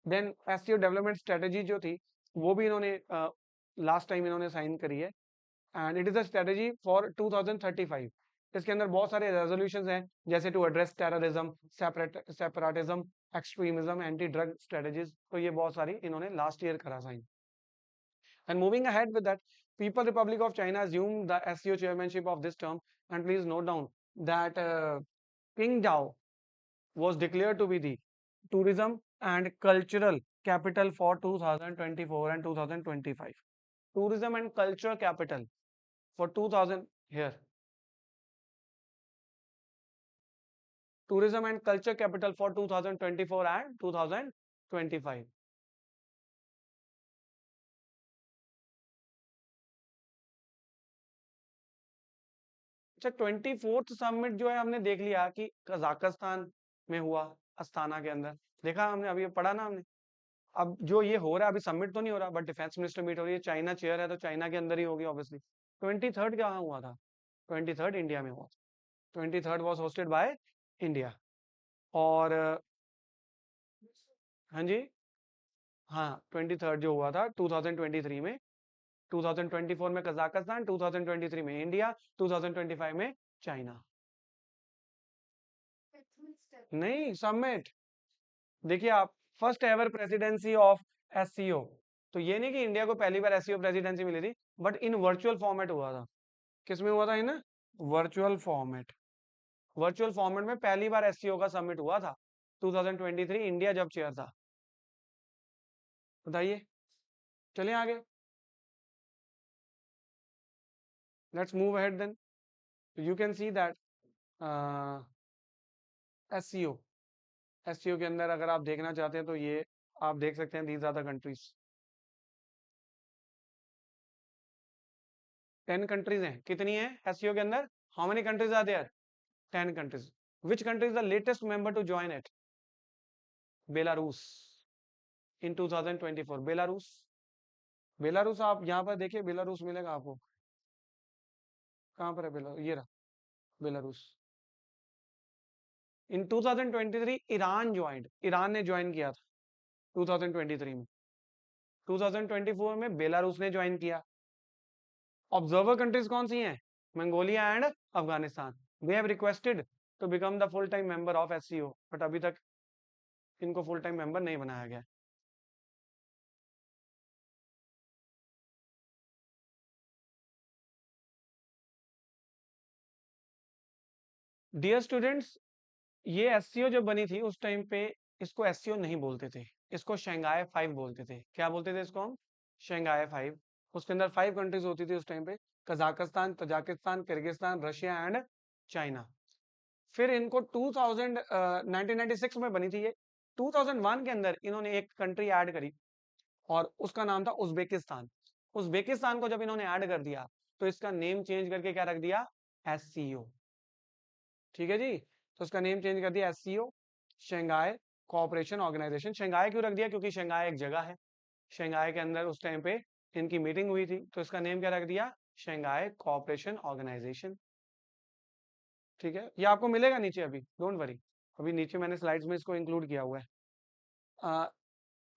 Speaker 1: Then SCO development strategy जो थी वो भी इन्होंने लास्ट टाइम इन्होंने साइन करी है, and it is a strategy for 2035। इसके अंदर बहुत सारे रेजोल्यूशंस हैं, जैसे to address terrorism, separatism, extremism, anti drug strategies. तो ये बहुत सारी इन्होंने लास्ट ईयर करा sign. And moving ahead with that, people republic of China assumed the SCO chairmanship of this term, and please note down that Qingdao was declared to be the tourism and cultural capital for 2024 and 2025. Tourism and culture capital for 2000 here, tourism and culture capital for 2024 and 2025. अच्छा 24th summit जो है हमने देख लिया कि Kazakhstan में हुआ, Astana के अंदर, देखा हमने, अभी पढ़ा ना हमने। अब जो ये हो रहा है, अभी समिट तो नहीं हो रहा बट डिफेंस मिनिस्टर मीट हो रही है, चाइना चेयर है तो चाइना के अंदर ही होगी ऑब्वियसली। 23rd कहाँ हुआ था? 23rd इंडिया में हुआ। 23rd was hosted by India. और हाँ जी, हाँ 23rd जो हुआ था 2023 में, 2024 में कजाकिस्तान, 2023 में इंडिया, 2025 में चाइना। नहीं समिट, देखिए आप, first ever presidency of SCO. तो ये नहीं कि इंडिया को पहली बार एससीओ प्रेसिडेंसी मिली थी, बट इन वर्चुअल फॉर्मेट हुआ था। किसमें हुआ था? इन वर्चुअल फॉर्मेट। वर्चुअल फॉर्मेट में पहली बार एससीओ का समिट हुआ था 2023, इंडिया जब चेयर था। बताइए, चलिए आगे, let's move ahead then. You can see that SCO, SCO के अंदर अगर आप देखना चाहते हैं तो ये आप देख सकते हैं, these are the countries. 10 countries हैं। कितनी है एससीओ के अंदर? How many countries are there? 10 countries. Which country is the latest member to join it? Belarus, in 2024। Belarus, Belarus आप यहाँ पर देखिए, बेलारूस मिलेगा आपको। कहाँ पर है बेलारूस? ये रहा बेलारूस। इन 2023 ईरान ज्वाइंट, ईरान ने ज्वाइन किया था 2023 में। 2024 में बेलारूस ने ज्वाइन किया। ऑब्जर्वर कंट्रीज कौन सी हैं? Mongolia and Afghanistan. They have requested to become the full time member of SCO, but अभी तक इनको फुल टाइम मेंबर नहीं बनाया गया। डियर स्टूडेंट्स, ये एससीओ जब बनी थी उस टाइम पे इसको एससीओ नहीं बोलते थे, इसको शंघाई 5 बोलते थे। क्या बोलते थे इसको हम? शंघाई 5। उसके अंदर 5 कंट्रीज होती थी उस टाइम पे, Kazakhstan, Tajikistan, Kyrgyzstan, Russia and China. फिर इनको 1996 में बनी थी ये। 2001 के अंदर इन्होंने एक कंट्री ऐड करी और उसका नाम था उज्बेकिस्तान। उज्बेकिस्तान को जब इन्होंने ऐड कर दिया तो इसका नेम चेंज करके क्या रख दिया? एससीओ। ठीक है जी, तो उसका नेम चेंज कर दिया SCO, Shanghai Cooperation Organisation. Shanghai क्यों रख दिया? क्योंकि शंघाई एक जगह है, शंघाई के अंदर उस टाइम पे इनकी मीटिंग हुई थी, तो इसका नेम क्या रख दिया? Shanghai Cooperation Organisation. ठीक है, ये आपको मिलेगा नीचे, अभी डोंट वरी, अभी नीचे मैंने स्लाइड्स में इसको इंक्लूड किया हुआ है।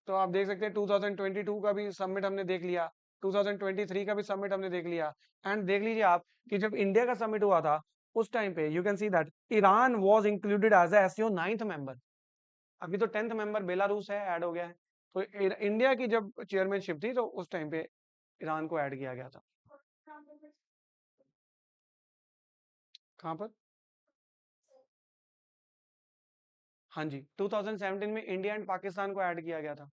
Speaker 1: तो आप देख सकते हैं 2022 का भी सबमिट हमने देख लिया, 2023 का भी सबमिट हमने देख लिया। एंड देख लीजिए आप कि जब इंडिया का सबमिट हुआ था उस टाइम पे you can see that Iran was included as SCO 9th member. अभी तो 10th मेंबर बेलारूस है, ऐड हो गया है। तो इंडिया की जब चेयरमैनशिप थी तो उस टाइम पे ईरान को ऐड किया गया था। कहाँ पर? हाँ जी, 2017 में इंडिया एंड पाकिस्तान को ऐड किया गया था।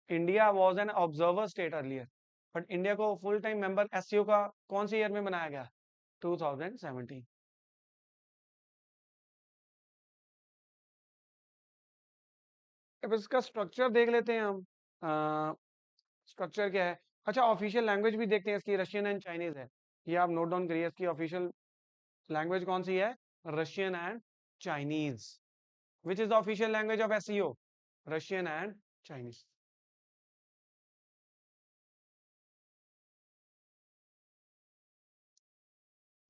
Speaker 1: India was an observer state earlier, but India को फुल टाइम मेंबर एससीओ का कौन से ईयर में बनाया गया? 2017। अब इसका स्ट्रक्चर देख लेते हैं हम। स्ट्रक्चर क्या है? अच्छा, ऑफिशियल लैंग्वेज भी देखते हैं इसकी, रशियन एंड चाइनीज है। ये आप नोट डाउन करिए, इसकी ऑफिशियल लैंग्वेज कौन सी है? Russian and Chinese. Which is the official language of SCO? Russian and Chinese.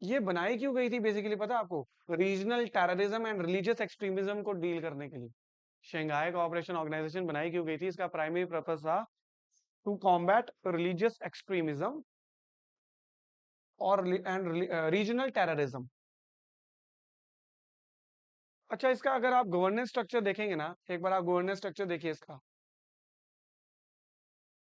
Speaker 1: ये बनाई क्यों गई थी बेसिकली पता है आपको? Regional terrorism and religious extremism को डील करने के लिए शंघाई कोऑपरेशन ऑर्गेनाइजेशन बनाई क्यों गई थी? इसका प्राइमरी पर्पस था टू कॉम्बैट रिलीजियस एक्सट्रीमिज्म और एंड रीजनल टेररिज्म। अच्छा, इसका अगर आप गवर्नेंस स्ट्रक्चर देखेंगे ना, एक बार आप गवर्नेंस स्ट्रक्चर देखिए इसका।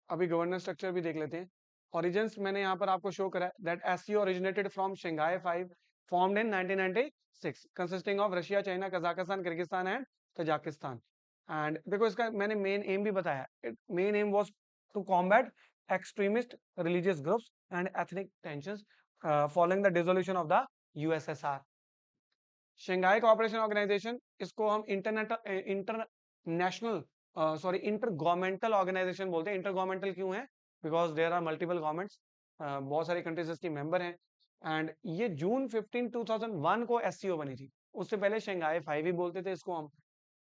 Speaker 1: अभी गवर्नेंस स्ट्रक्चर भी देख लेते हैं। ओरिजिन्स मैंने यहाँ पर आपको शो करा है that SCO originated from Shanghai 5 formed in 1996 consisting of Russia, China, Kazakhstan, Kyrgyzstan and Tajikistan. And देखो इसका मैंने मेन एम भी बताया, main aim was to combat extremist religious groups and ethnic tensions following the dissolution of the USSR. Shanghai Cooperation Organisation, इसको हम international sorry inter governmental organisation बोलते हैं। Inter governmental क्यों है? Because there are multiple governments, बहुत सारी countries इसकी member हैं। एंड ये जून 15 2001 को एससीओ बनी थी। उससे पहले शंघाई 5 ही बोलते थे इसको हम।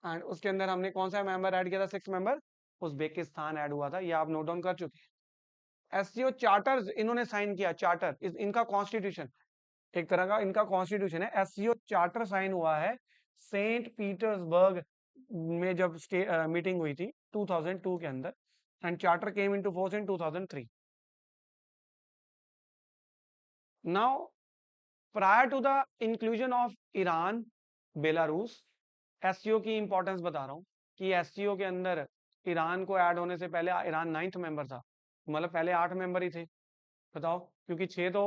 Speaker 1: एंड उसके अंदर हमने कौन सा मेंबर ऐड किया था? 6 मेंबर उज्बेकिस्तान ऐड हुआ था, ये आप नोट डाउन कर चुके हैं। एससीओ चार्टर इन्होंने साइन किया, चार्टर इनका कॉन्स्टिट्यूशन, एक तरह का इनका कॉन्स्टिट्यूशन है। एससीओ चार्टर साइन हुआ है सेंट पीटर्सबर्ग में जब मीटिंग हुई थी 2002 के अंदर, and charter came into force in 2003। Now prior to the inclusion of Iran, Belarus, SCO की इंपॉर्टेंस बता रहा हूँ कि एससीओ के अंदर ईरान को ऐड होने से पहले ईरान 9th मेंबर था, मतलब पहले 8 मेंबर ही थे। बताओ, क्योंकि 6 तो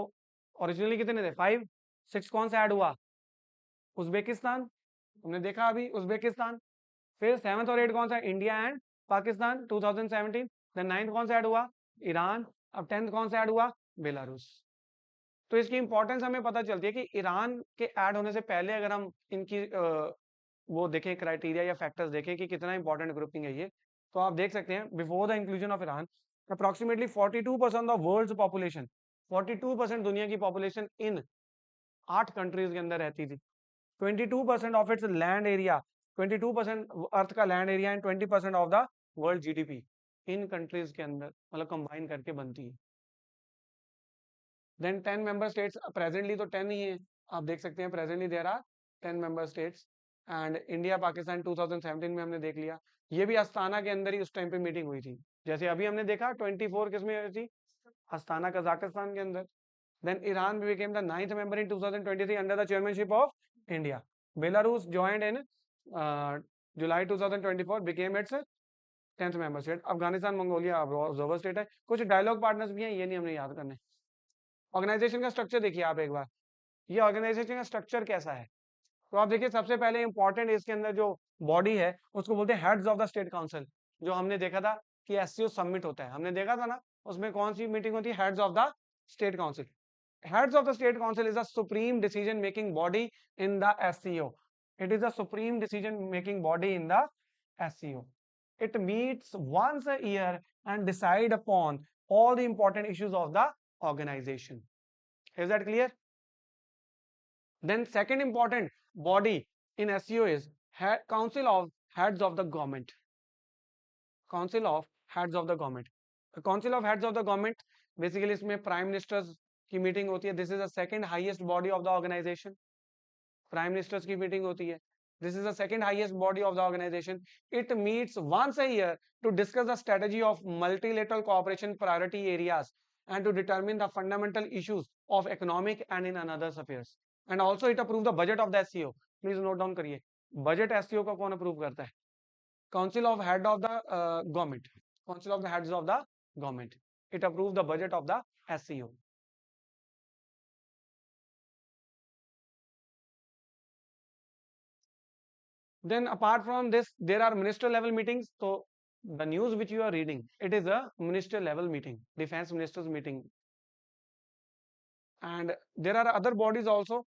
Speaker 1: ओरिजिनली कितने थे? 5, 6 कौन सा ऐड हुआ? उज्बेकिस्तान, हमने देखा अभी उज्बेकिस्तान। फिर 7th और 8 कौन सा? India and Pakistan 2017। Then 9th कौन सा ऐड हुआ? ईरान। अब 10th कौन सा ऐड हुआ? बेलारूस। तो इसकी इंपॉर्टेंस हमें पता चलती है कि ईरान के ऐड होने से पहले अगर हम इनकी वो देखें, क्राइटेरिया या फैक्टर्स देखें कि कितना इंपॉर्टेंट ग्रुपिंग है ये, तो आप देख सकते हैं before the inclusion of Iran approximately 42% of world's population, 42% दुनिया की पॉपुलेशन इन 8 कंट्रीज के अंदर रहती थी। 22% ऑफ इट्स लैंड एरिया, 22% अर्थ का land area and 20% of the world GDP in countries के अंदर मतलब कंबाइन करके बनती है। देन 10 मेंबर स्टेट्स, प्रेजेंटली तो 10 ही है, आप देख सकते हैं presently there are 10 member states. And India Pakistan 2017 में हमने देख लिया, ये भी अस्थाना के अंदर ही उस टाइम पे मीटिंग हुई थी। जैसे अभी हमने देखा 24 किस में हुई थी? अस्थाना कजाकिस्तान के अंदर। Then Iran became the 9th member in 2023 under the chairmanship of India. Belarus joined in July 2024, became its 10th member state. Afghanistan Mongolia observer state है। कुछ डायलॉग पार्टनर्स भी हैं, ये नहीं हमने याद करने। ऑर्गेनाइजेशन का स्ट्रक्चर देखिए आप एक बार, ये ऑर्गेनाइजेशन का स्ट्रक्चर कैसा है? तो आप देखिए सबसे पहले इंपॉर्टेंट इसके अंदर जो बॉडी है उसको बोलते हैं heads of the state council. जो हमने देखा था कि एससीओ समिट होता है, हमने देखा था ना, उसमें कौन सी मीटिंग होती है? Heads of the state council. Heads of the State Council is a supreme decision-making body in the SCO. It is a supreme decision-making body in the SCO. It meets once a year and decide upon all the important issues of the organization. Is that clear? Then second important body in SCO is Council of Heads of the Government. Council of Heads of the Government. The Council of Heads of the Government basically इसमें Prime Ministers की meeting होती है। This is the second highest body of the organization. Prime Ministers की meeting होती है। This is the second highest body of the organization. It meets once a year to discuss the strategy of multilateral cooperation priority areas and to determine the fundamental issues of economic and in another affairs. And also it approves the budget of the SCO. Please note down करिए, budget SCO का कौन approve करता है? Council of Head of the Government. Council of the Heads of the Government. It approves the budget of the SCO. Then apart from this, there are minister level meetings. So the news which you are reading, it is a minister level meeting, defense ministers meeting. And there are other bodies also.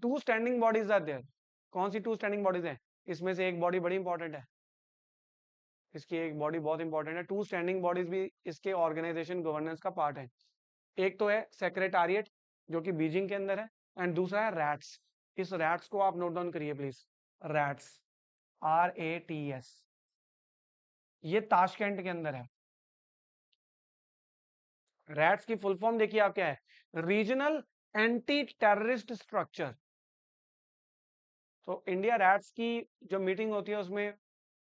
Speaker 1: Two standing bodies are there. कौन सी two standing bodies हैं? इसमें से एक body बड़ी important है, इसकी एक body बहुत इंपॉर्टेंट है। टू स्टैंडिंग बॉडीज भी इसके ऑर्गेनाइजेशन गवर्नेंस का पार्ट है। एक तो है सेक्रेटारिएट जो कि बीजिंग के अंदर है, एंड दूसरा है रैट्स। इस रैट्स को आप नोट डाउन करिए प्लीज, रैट्स, RATS, ये ताशकेंट के अंदर है। रैट्स की फुल फॉर्म देखिए आप क्या है? Regional anti terrorist structure. तो इंडिया रैट्स की जो मीटिंग होती है उसमें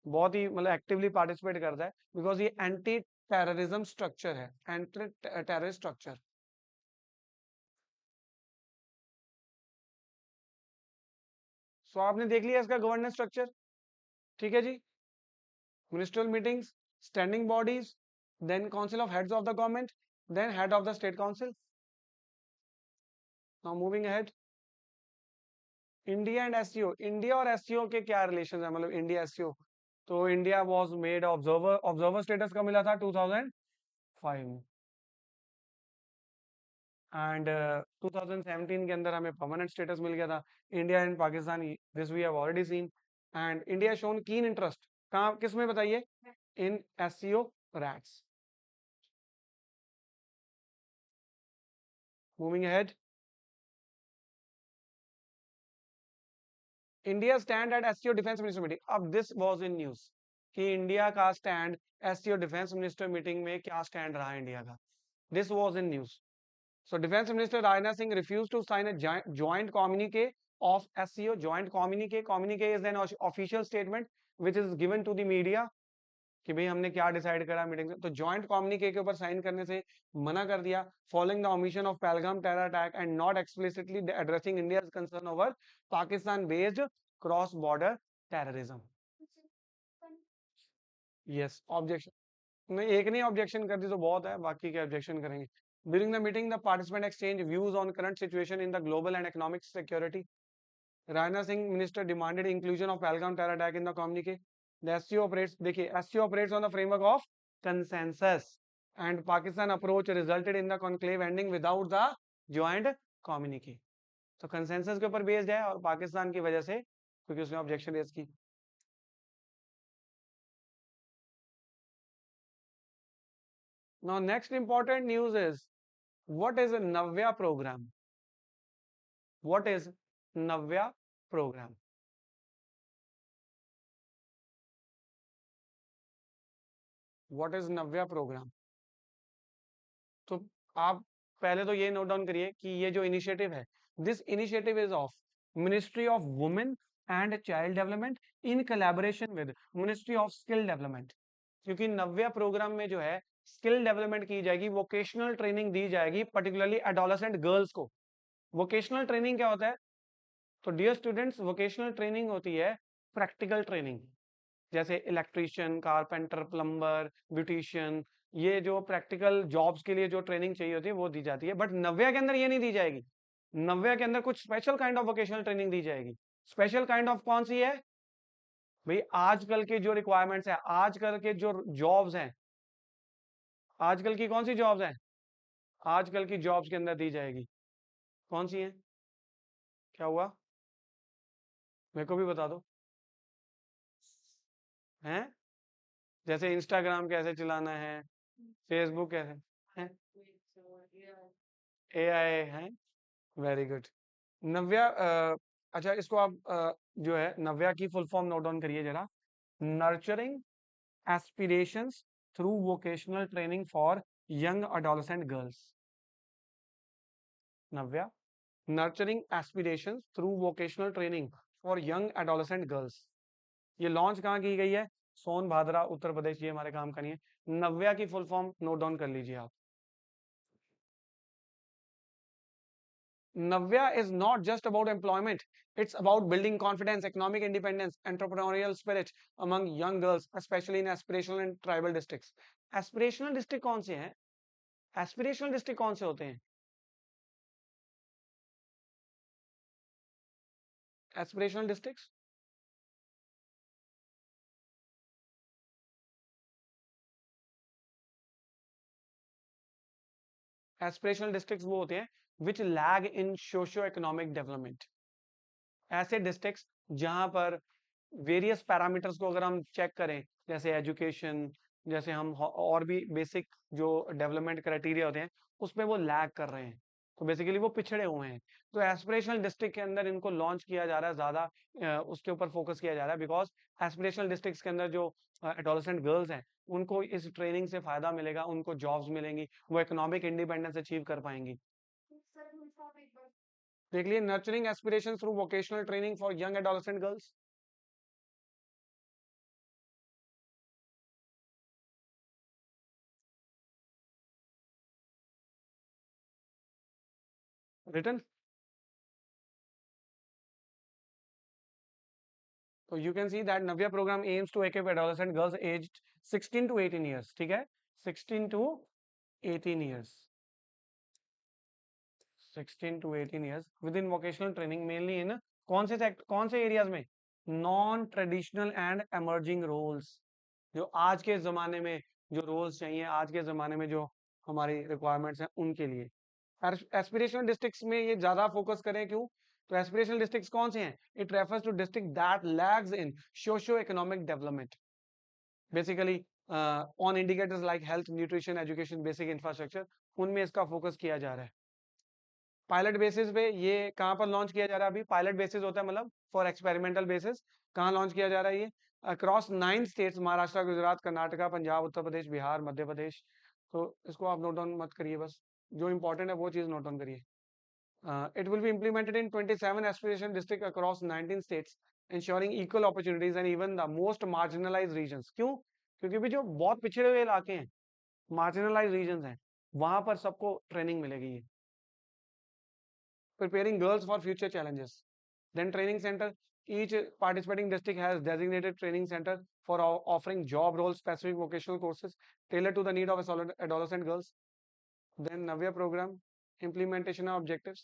Speaker 1: बहुत ही मतलब एक्टिवली पार्टिसिपेट करता है, बिकॉज ये एंटी टेररिज्म स्ट्रक्चर है, एंटी टेररिस्ट स्ट्रक्चर। सो आपने देख लिया इसका गवर्नेंस स्ट्रक्चर, ठीक है जी। Ministerial meetings, standing bodies, then council of heads of the government, then head of the state council. Now moving ahead, India and SCO. India और SCO के क्या रिलेशन है? मतलब इंडिया एससीओ, तो India was made observer, observer status का मिला था 2005 में, एंड 2017 के अंदर हमें परमानेंट स्टेटस मिल गया था। India and Pakistan, this we have already seen. And India shown keen interest कहाँ, किस में बताइए? In SCO RATS. Moving ahead, India stand at SCO defence minister meeting. अब दिस वाज इन न्यूज कि इंडिया का stand SCO defence minister meeting में क्या stand रहा इंडिया का. This was in news. So Defense Minister Rajnath Singh refused to sign a joint communique of SCO. Joint communique. Communique is an official statement which is given to the media कि भाई हमने क्या decide करा meeting से. तो joint कम्युनिके के ऊपर sign करने से मना कर दिया. Following the omission of Pahalgam terror attack and not explicitly addressing India's concern over Pakistan based cross border terrorism. Yes objection. नहीं, एक नहीं ऑब्जेक्शन कर दी तो बहुत है, बाकी के ऑब्जेक्शन करेंगे. During the meeting, the participants exchanged views on current situation in the global and economic security. Rajnath Singh minister demanded inclusion of Pahalgam terror attack in the communique. The SCO operates, देखिए SCO operates on the framework of consensus, and Pakistan approach resulted in the conclave ending without the joint communique. तो consensus के ऊपर based है और पाकिस्तान की वजह से क्योंकि उसने ऑब्जेक्शन रेज की. Now next important news is what is a Navya program? What is Navya program? What is Navya program? तो आप पहले तो ये नोट डाउन करिए कि ये जो इनिशिएटिव है, this initiative is of ministry of women and child development in collaboration with ministry of skill development. क्योंकि नव्या प्रोग्राम में जो है स्किल डेवलपमेंट की जाएगी, वोकेशनल ट्रेनिंग दी जाएगी पर्टिकुलरली एडोलेसेंट गर्ल्स को. वोकेशनल ट्रेनिंग क्या होता है? तो डियर स्टूडेंट्स, वोकेशनल ट्रेनिंग होती है प्रैक्टिकल ट्रेनिंग, जैसे इलेक्ट्रीशियन, कारपेंटर, प्लम्बर, ब्यूटिशियन, ये जो प्रैक्टिकल जॉब्स के लिए जो ट्रेनिंग चाहिए होती है वो दी जाती है. बट नव्या के अंदर ये नहीं दी जाएगी. नव्या के अंदर कुछ special kind of vocational training दी जाएगी. स्पेशल काइंड ऑफ कौन सी है भाई? आजकल के जो रिक्वायरमेंट्स है, आजकल के जो जॉब्स हैं, आजकल की कौन सी जॉब्स हैं? आजकल की जॉब्स के अंदर दी जाएगी. कौन सी है? क्या हुआ? मेरे को भी बता दो. हैं? जैसे इंस्टाग्राम कैसे चलाना है, फेसबुक कैसे है, एआई है. Very good. नव्या अच्छा, इसको आप जो है नव्या की फुल फॉर्म नोट डाउन करिए जरा. Nurturing aspirations through vocational training for young adolescent girls. Navya nurturing aspirations through vocational training for young adolescent girls. ये लॉन्च कहाँ की गई है? सोनभद्र उत्तर प्रदेश. ये हमारे काम का नहीं है. नव्या की फुल फॉर्म नोट डाउन कर लीजिए आप. Navya is not just about employment. It's about building confidence, economic independence, entrepreneurial spirit among young girls, especially in aspirational and tribal districts. Aspirational district कौन से हैं? Aspirational district कौन से होते हैं? Aspirational districts? Aspirational districts वो होते हैं which lag in socio-economic development. ऐसे डिस्ट्रिक्ट्स जहां पर वेरियस पैरामीटर्स को अगर हम चेक करें, जैसे एजुकेशन, जैसे हम और भी बेसिक जो डेवलपमेंट क्राइटेरिया होते हैं उसमें वो लैग कर रहे हैं, तो बेसिकली वो पिछड़े हुए हैं. तो एस्पिरेशनल डिस्ट्रिक्ट के अंदर इनको लॉन्च किया जा रहा है, ज्यादा उसके ऊपर फोकस किया जा रहा है, बिकॉज एस्पिरेशनल डिस्ट्रिक्ट्स के अंदर जो एडोलेसेंट गर्ल्स हैं उनको इस ट्रेनिंग से फायदा मिलेगा, उनको जॉब्स मिलेंगी, वो इकोनॉमिक इंडिपेंडेंस अचीव कर पाएंगी. देख लिए, nurturing aspiration through vocational training for young adolescent girls. written. So you can see that Navya program aims to equip adolescent girls aged 16 to 18 years. ठीक है, 16 to 18 years, 16 to 18 years within vocational training mainly in कौन से areas में? Non traditional and emerging roles. जो आज के जमाने में जो रोल्स चाहिए, आज के जमाने में जो हमारी रिक्वायरमेंट्स हैं उनके लिए. एस्पिरेशनल डिस्ट्रिक्ट्स में ये ज्यादा फोकस करें. क्यों? तो एस्पिरेशनल डिस्ट्रिक्ट्स कौन से हैं? It refers to district that lags in socio economic development, basically on indicators like health, nutrition, education, basic infrastructure, उनमें इसका फोकस किया जा रहा है. पायलट बेसिस पे ये कहाँ पर लॉन्च किया जा रहा है? अभी पायलट बेसिस होता है मतलब फॉर एक्सपेरिमेंटल बेसिस। कहाँ लॉन्च किया जा रहा है ये? Across 9 states, Maharashtra, Gujarat, Karnataka, Punjab, Uttar Pradesh, Bihar, Madhya Pradesh. तो इसको आप नोट डाउन मत करिए, बस जो इंपॉर्टेंट है वो चीज़ नोट डाउन करिए। It will be implemented in 27 aspiration districts across 19 states, ensuring equal opportunities and even the most marginalized regions. क्यों? क्योंकि भी जो बहुत पिछड़े हुए इलाके हैं, marginalized regions हैं, वहां पर सबको ट्रेनिंग मिलेगी। Preparing girls for future challenges. Then training center. Each participating district has designated training center for offering job role specific vocational courses tailored to the need of adolescent girls. Then Navya program implementation of objectives.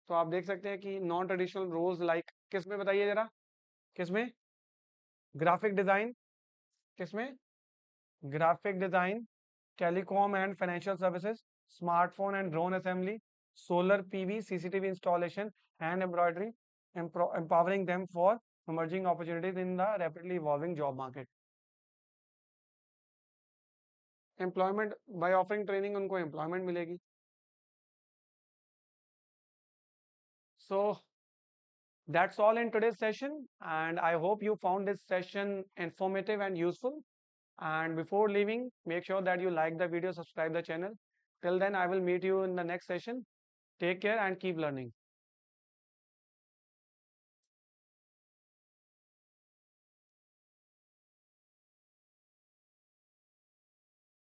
Speaker 1: तो आप देख सकते हैं कि non traditional roles like किसमें बताइए जरा, किसमें? ग्राफिक डिजाइन, किसमें? Graphic design, telecom and financial services, smartphone and drone assembly, solar PV, CCTV installation and embroidery, empowering them for emerging opportunities in the rapidly evolving job market. Employment by offering training उनको employment मिलेगी। सो that's all in today's session, and I hope you found this session informative and useful. And before leaving, make sure that you like the video, subscribe the channel. Till then, I will meet you in the next session. Take care and keep learning.